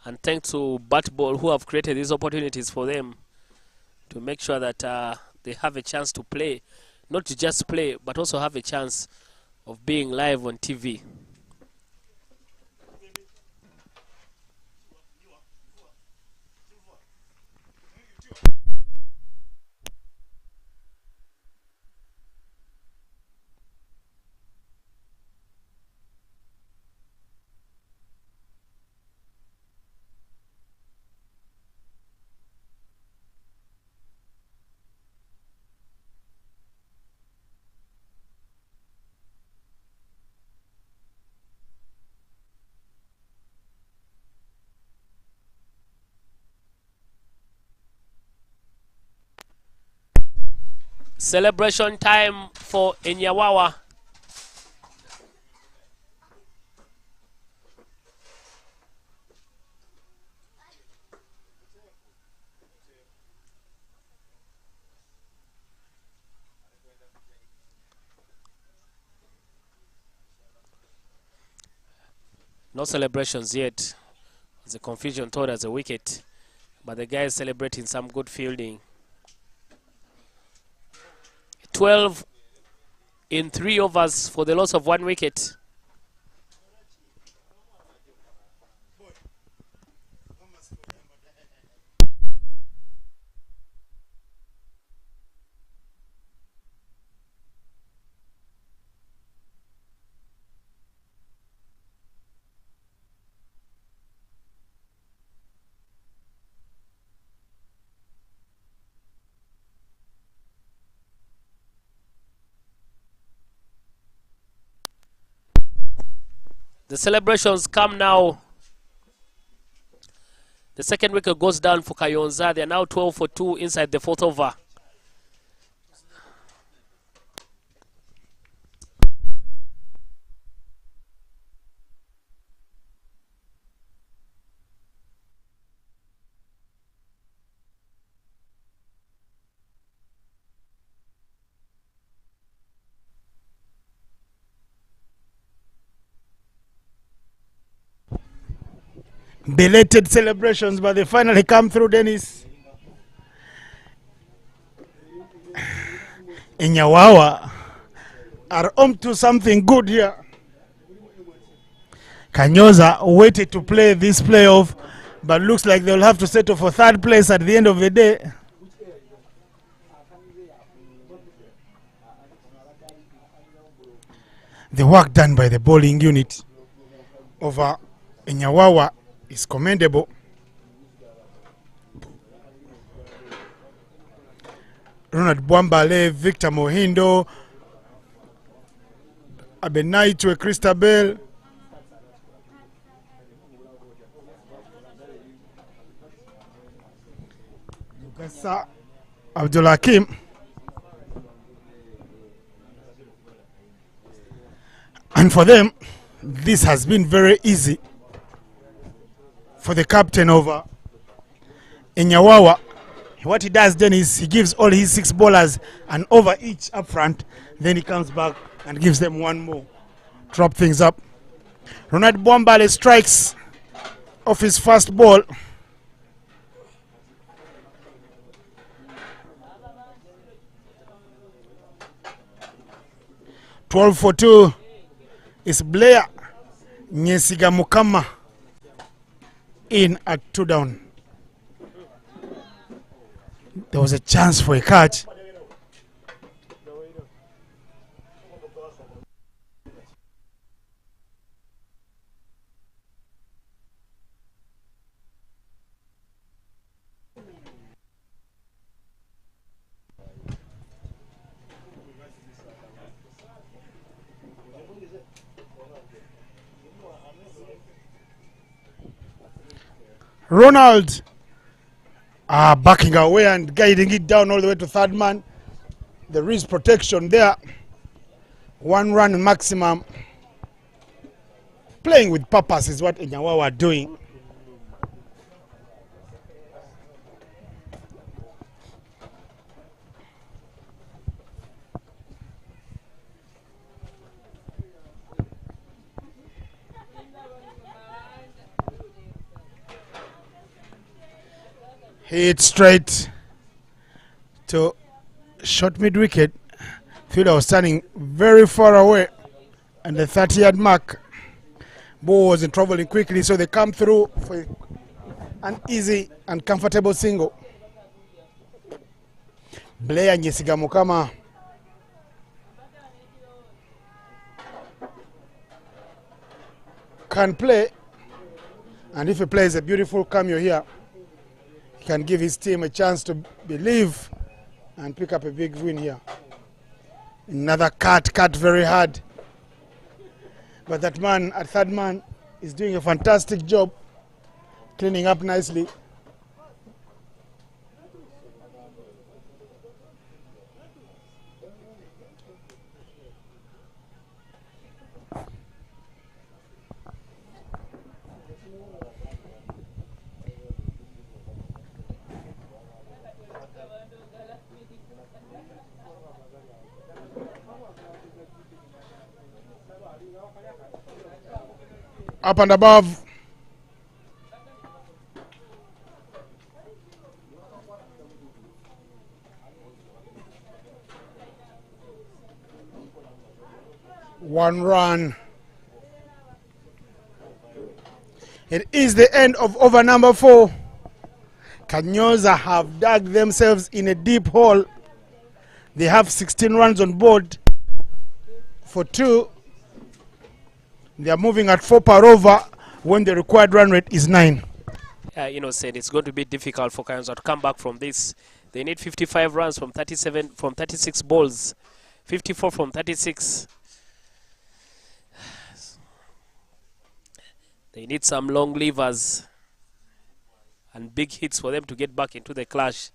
And thanks to Batball, who have created these opportunities for them to make sure that they have a chance to play, not to just play, but also have a chance of being live on TV. Celebration time for Enyawawa. No celebrations yet. There's a confusion toward as a wicket, but the guy is celebrating some good fielding. 12 in 3 overs for the loss of 1 wicket. The celebrations come now. The second wicket goes down for Kanyonza. They are now 12 for 2 inside the 4th over. Belated celebrations, but they finally come through, Dennis. Enyawawa are on to something good here. Kanyonza waited to play this playoff, but looks like they'll have to settle for third place at the end of the day. The work done by the bowling unit over Enyawawa is commendable. Ronald Bwambale, Victor Mohindo, Abenaitwe Christabel, Lugasa Abdul Hakim, and for them this has been very easy. For the captain over Enyawawa, what he does then is he gives all his 6 bowlers an over each up front, then he comes back and gives them one more. Drop things up. Ronald Bwambale strikes off his first ball. Twelve for 2 is Blair Nyesiga Mukama in at 2 down. There was a chance for a catch. Ronald backing away and guiding it down all the way to third man. There is protection there. 1 run maximum. Playing with purpose is what Enyawawa are doing. Hit straight to short mid wicket. Fielder was standing very far away and the 30-yard mark. Ball wasn't traveling quickly, so they come through for an easy and comfortable single. Blair Nyesiga Mukama can play, and if he plays a beautiful cameo here, he can give his team a chance to believe and pick up a big win here. Another cut very hard. But that man at third man is doing a fantastic job, cleaning up nicely. Up and above. One run. It is the end of over number 4. Kanyonza have dug themselves in a deep hole. They have 16 runs on board for 2. They are moving at 4 per over when the required run rate is 9. Innocent, it's going to be difficult for Kanyonza to come back from this. They need 55 runs from 36 balls. 54 from 36. They need some long levers and big hits for them to get back into the clash.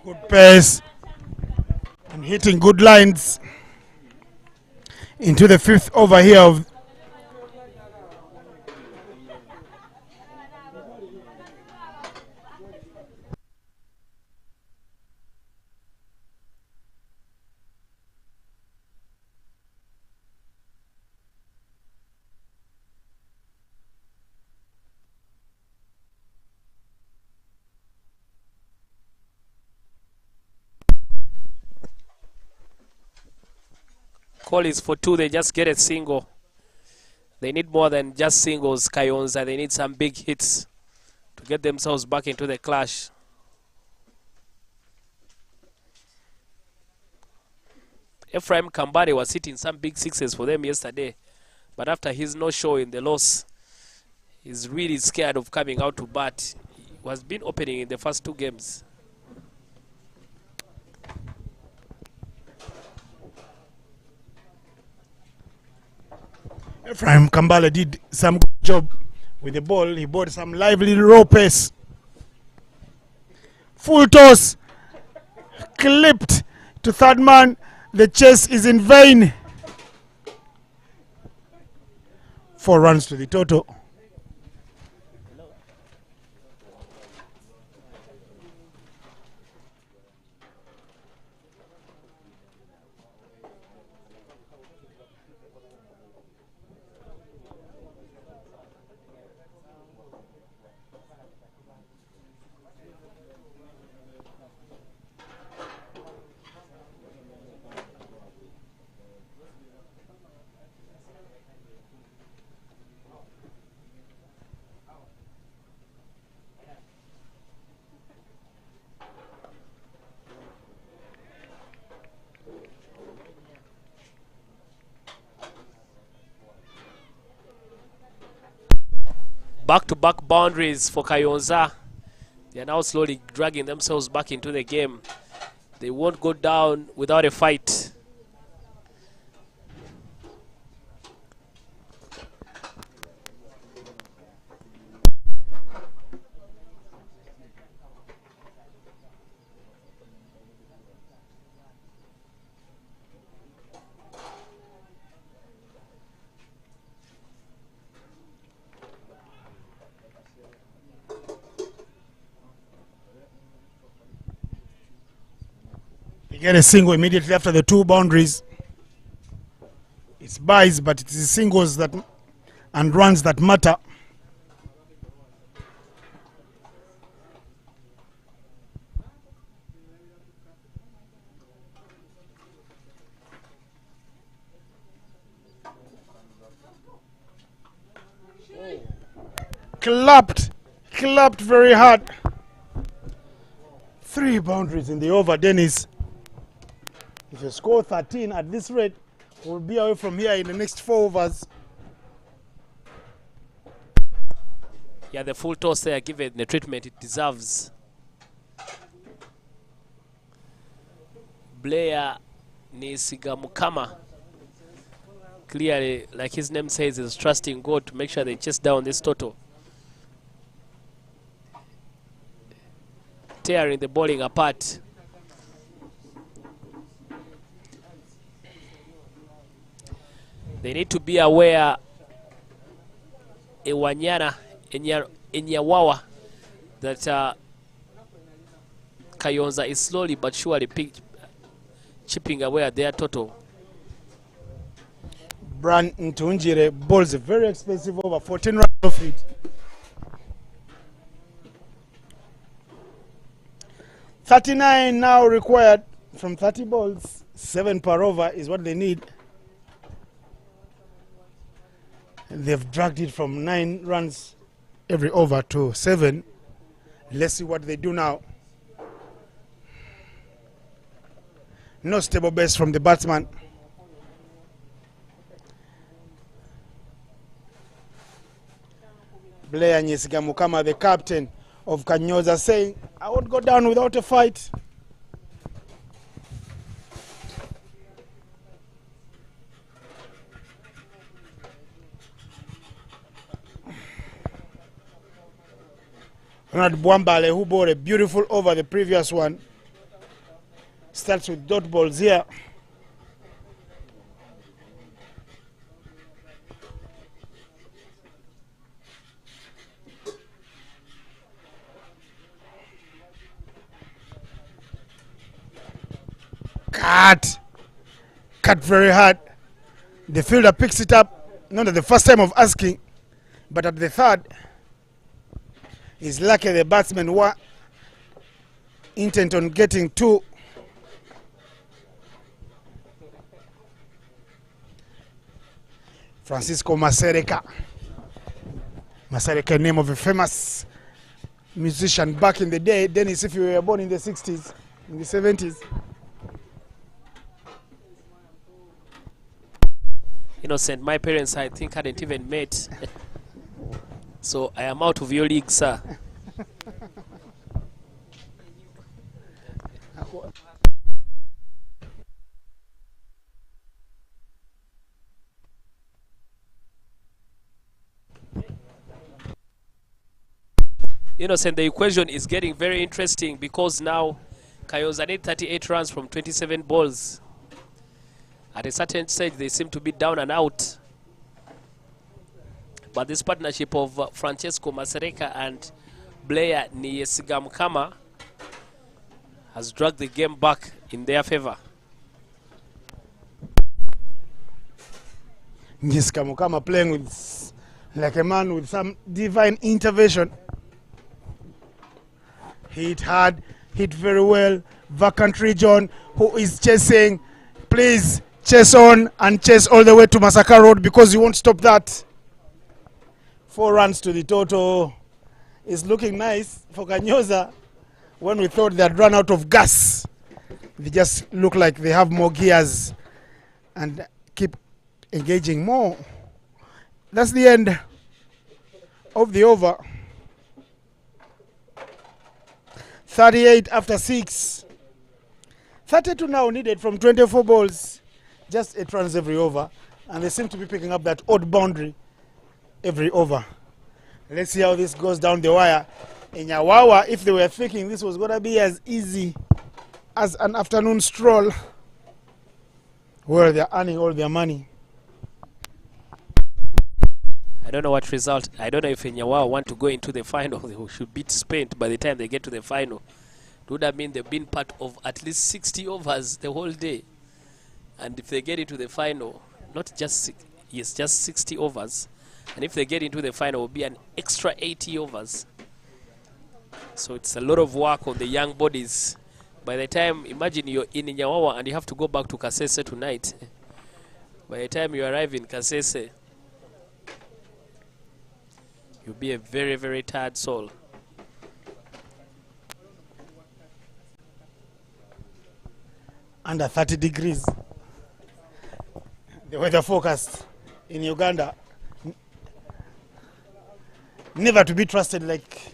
Good pace and hitting good lines into the fifth over here of Call is for 2. They just get a single. They need more than just singles, Kanyonza. They need some big hits to get themselves back into the clash. Ephraim Kambare was hitting some big sixes for them yesterday. But after his no-show in the loss, he's really scared of coming out to bat. He has been opening in the first 2 games. Ephraim Kambale did some good job with the ball. He bought some lively raw pace. Full toss. Clipped to third man. The chase is in vain. 4 runs to the total. Back-to-back boundaries for Kanyonza. They are now slowly dragging themselves back into the game. They won't go down without a fight. They get a single immediately after the 2 boundaries. It's buys, but it is singles that and runs that matter. Clapped very hard. 3 boundaries in the over, Dennis. If you score 13 at this rate, we'll be away from here in the next 4 overs. Yeah, the full toss there, given the treatment it deserves. Blair Nisigamukama, clearly, like his name says, is trusting God to make sure they chase down this total. Tearing the bowling apart. They need to be aware Enyawawa that Kanyonza is slowly but surely chipping away at their total. Bran Ntunjire bowls a very expensive over, 14 runs off it. $39 now required from 30 balls. 7 per over is what they need. They've dragged it from 9 runs every over to 7. Let's see what they do now. No stable base from the batsman. Blair Nyesigamukama, the captain of Kanyonza, saying, I won't go down without a fight. Ronald Bwambale, who bowled a beautiful over the previous one, starts with dot balls here. Cut very hard. The fielder picks it up, not at the first time of asking, but at the third. He's lucky the batsmen were intent on getting two. Francisco Masereka. Masereka, name of a famous musician back in the day. Dennis, if you were born in the 60s, in the 70s. Innocent, my parents, I think, hadn't even met. So I am out of your league, sir. Innocent, the equation is getting very interesting because now Kanyonza need 38 runs from 27 balls. At a certain stage, they seem to be down and out. But this partnership of Francesco Masereka and Blair Niyesigamkama has dragged the game back in their favor. Niyesigamkama playing with like a man with some divine intervention. Hit hard, hit very well. Vacant region, who is chasing, please chase on and chase all the way to Masaka Road because you won't stop that. 4 runs to the total. It's looking nice for Kanyonza. When we thought they had run out of gas, they just look like they have more gears and keep engaging more. That's the end of the over. 38 after 6. 32 now needed from 24 balls. Just 8 runs every over. And they seem to be picking up that odd boundary every over. Let's see how this goes down the wire. Enyawawa, if they were thinking this was going to be as easy as an afternoon stroll, well, they're earning all their money. I don't know what result. I don't know if Enyawawa want to go into the final. They should beat Spain by the time they get to the final. It would have mean they've been part of at least 60 overs the whole day. And if they get into the final, not just just 60 overs. And if they get into the final, it will be an extra 80 overs. So it's a lot of work on the young bodies. By the time, imagine you're in Enyawawa and you have to go back to Kasese tonight. By the time you arrive in Kasese, you'll be a very, very tired soul. Under 30 degrees. The weather forecast in Uganda, never to be trusted, like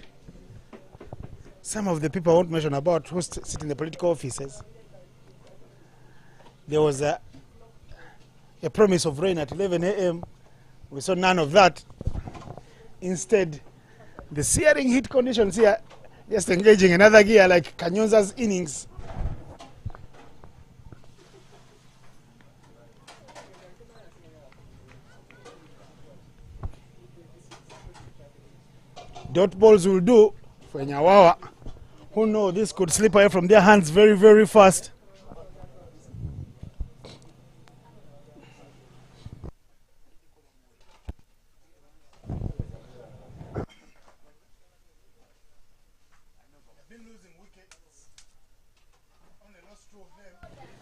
some of the people I won't mention about who sit in the political offices. There was a promise of rain at 11 a.m. We saw none of that. Instead, the searing heat conditions here, just engaging another gear like Kanyonza's innings. Dot balls will do for Enyawawa, who know this could slip away from their hands very, very fast.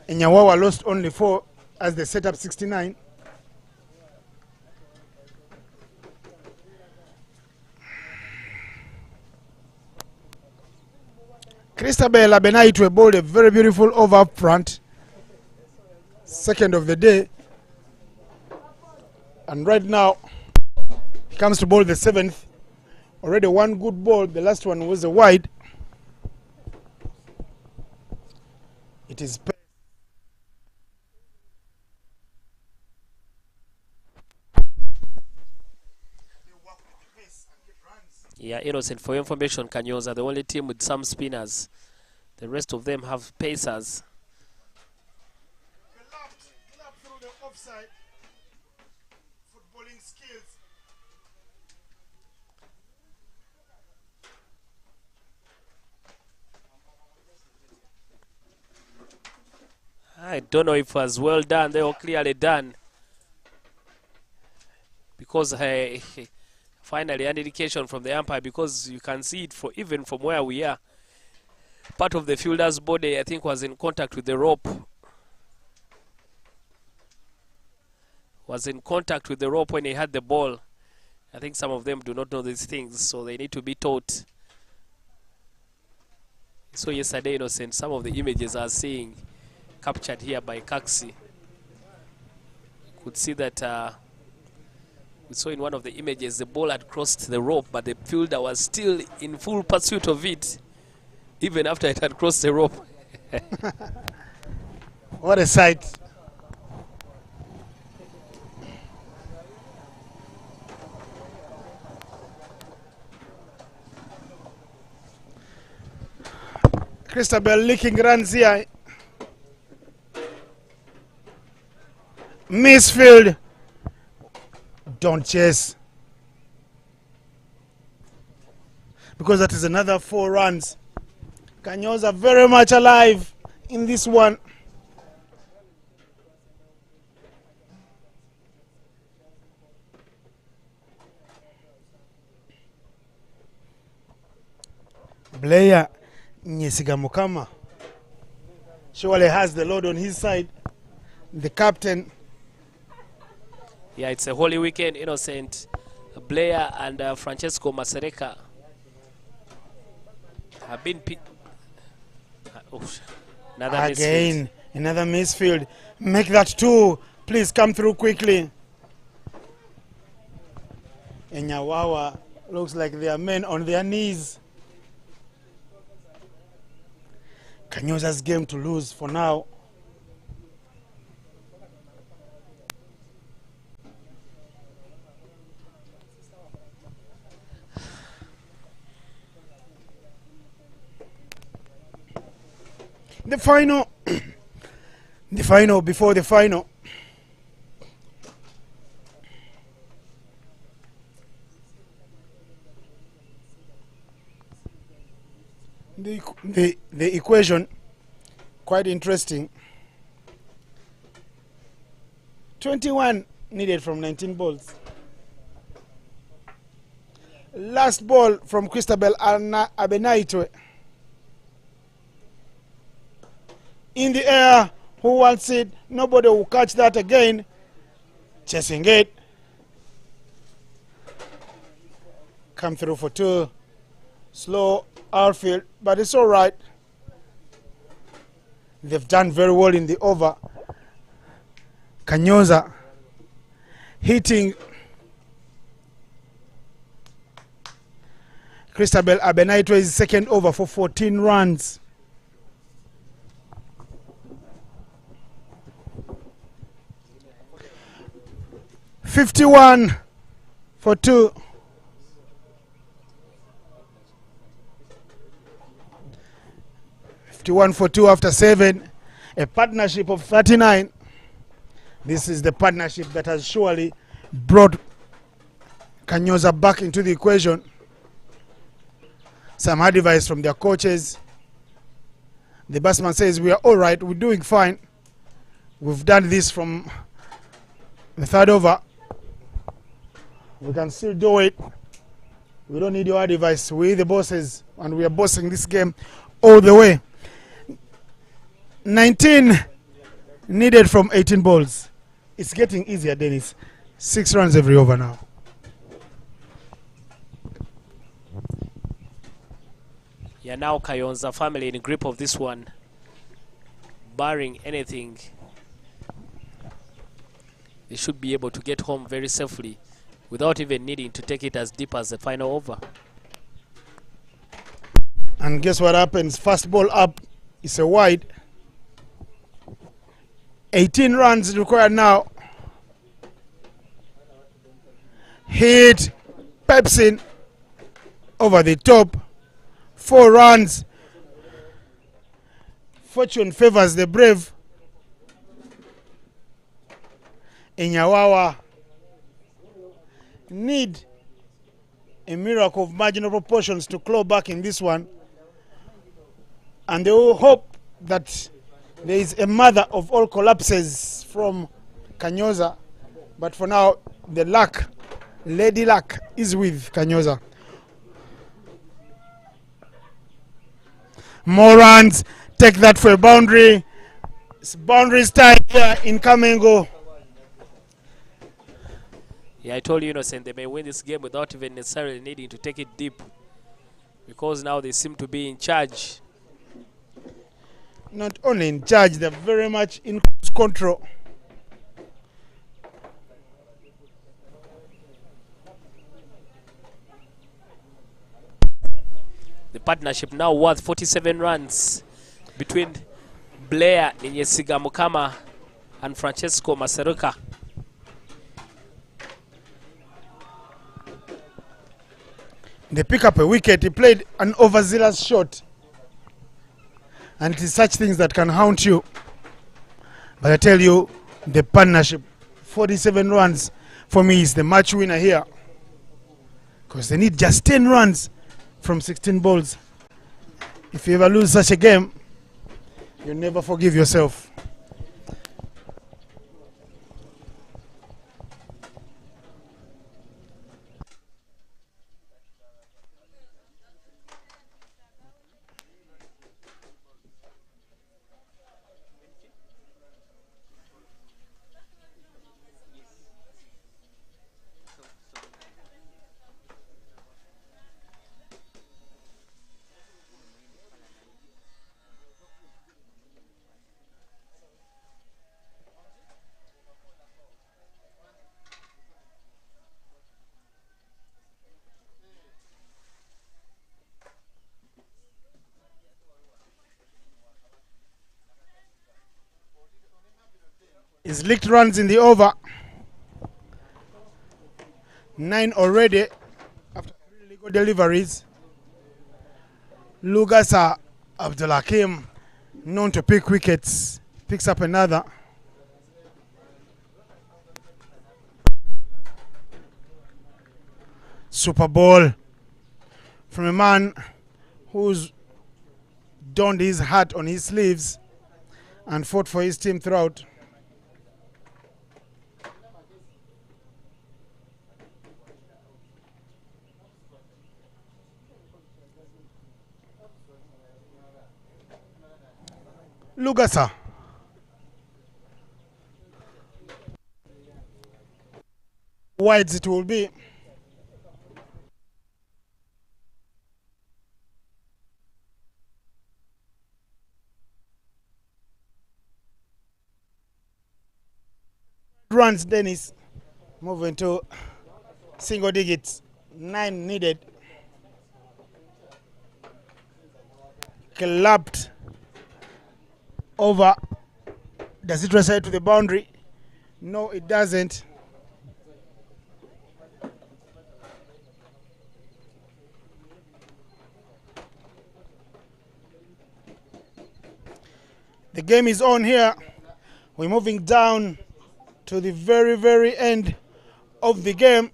Enyawawa lost only 4 as they set up 69. Christabel Abenaitwe bowled a very beautiful over up front. Second of the day. And right now, he comes to bowl the 7th. Already one good ball. The last one was a wide. It is... Yeah, Yeah, innocent. For your information, Kanyonza are the only team with some spinners. The rest of them have pacers. Lap through the offside. Footballing skills. I don't know if it was well done. They were clearly done. Because finally an indication from the umpire, because you can see it even from where we are. Part of the fielder's body, I think, was in contact with the rope. Was in contact with the rope when he had the ball. I think some of them do not know these things, so they need to be taught. So yesterday, innocent, some of the images I was seeing captured here by Kaxi. Could see that we saw in one of the images the ball had crossed the rope, but the fielder was still in full pursuit of it, even after it had crossed the rope. What a sight. Christabel licking runs here. Misfield. Don't chase. Because that is another 4 runs. Kanyonza very much alive in this one. Blair Nyesiga Mukama surely has the load on his side. The captain. Yeah, it's a holy weekend, innocent. Blair and Francesco Masereka have been another Again, misfield. another misfield. Make that 2. Please come through quickly. Enyawawa looks like they are men on their knees. Kanyonza's game to lose for now. The final, the final before the final. The equation, quite interesting. 21 needed from 19 balls. Last ball from Christabel Abenaitwe. In the air, who wants it? Nobody will catch that again. Chasing it. Come through for 2. Slow outfield, but it's all right. They've done very well in the over. Kanyonza hitting Christabel Abenaitwe's second over for 14 runs. $51 for 2. $51 for 2 after 7. A partnership of 39. This is the partnership that has surely brought Kanyonza back into the equation. Some advice from their coaches. The batsman says, we are all right, we're doing fine. We've done this from the 3rd over. We can still do it. We don't need your advice. We're the bosses, and we are bossing this game all the way. 19 needed from 18 balls. It's getting easier, Dennis. 6 runs every over now. Yeah, now Kanyonza family in grip of this one. Barring anything, they should be able to get home very safely without even needing to take it as deep as the final over. And guess what happens? First ball up is a wide. 18 runs required now. Hit. Pepsin. over the top. 4 runs. Fortune favors the brave. Enyawawa need a miracle of marginal proportions to claw back in this one. And they will hope that there is a mother of all collapses from Kanyonza. But for now, the luck, Lady Luck, is with Kanyonza. More runs. Take that for a boundary. It's boundary style here in Kamengo. Yeah, I told you, Innocent, they may win this game without even necessarily needing to take it deep, because now they seem to be in charge. Not only in charge, they're very much in control. The partnership now worth 47 runs between Blair Ninyesiga Mukama and Francesco Maseruka. They pick up a wicket. He played an overzealous shot. And it is such things that can haunt you. But I tell you, the partnership, 47 runs, for me is the match winner here. Because they need just 10 runs from 16 balls. If you ever lose such a game, you'll never forgive yourself. He's licked runs in the over. 9 already after 3 legal deliveries. Lugasa Abdulhakim, known to pick wickets, picks up another. Super ball from a man who's donned his hat on his sleeves and fought for his team throughout. Lugasa. Wides it will be. Runs Dennis. Moving to single digits. 9 needed. Clapped over. Does it reside to the boundary? No, it doesn't. The game is on here. We're moving down to the very, very end of the game.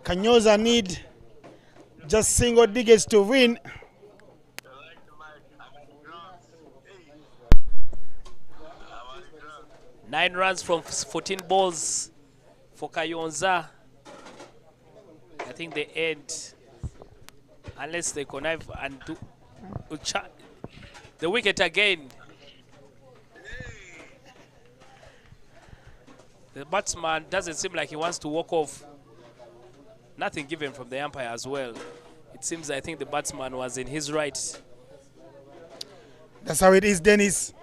Kanyonza need just single digits to win. Nine runs from 14 balls for Kanyonza. I think they end, unless they connive and do the wicket again. The batsman doesn't seem like he wants to walk off. Nothing given from the umpire as well. It seems, I think the batsman was in his right. That's how it is, Dennis.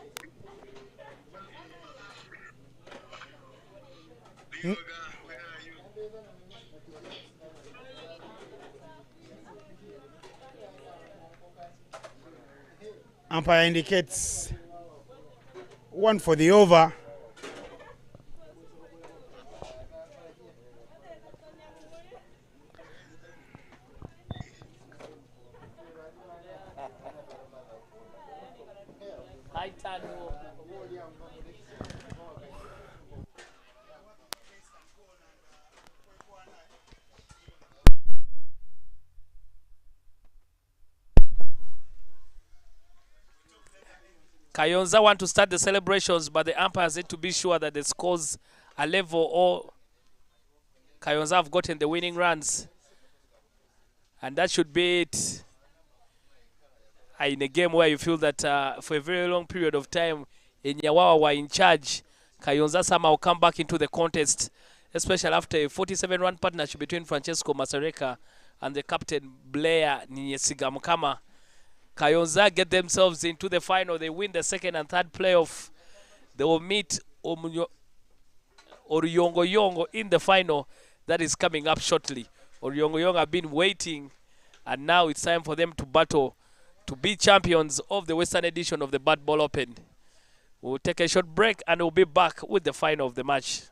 Umpire indicates 1 for the over. Kanyonza want to start the celebrations, but the umpires need to be sure that the scores are level or Kanyonza have gotten the winning runs. And that should be it. In a game where you feel that for a very long period of time, Enyawawa were in charge, Kanyonza somehow come back into the contest, especially after a 47-run partnership between Francesco Masareka and the captain Blair Nyesigamukama. Kanyonza get themselves into the final. They win the second and third playoff. They will meet Oruyongo in the final that is coming up shortly. Oruyongo have been waiting, and now it's time for them to battle to be champions of the Western edition of the Batball Open. We'll take a short break and we'll be back with the final of the match.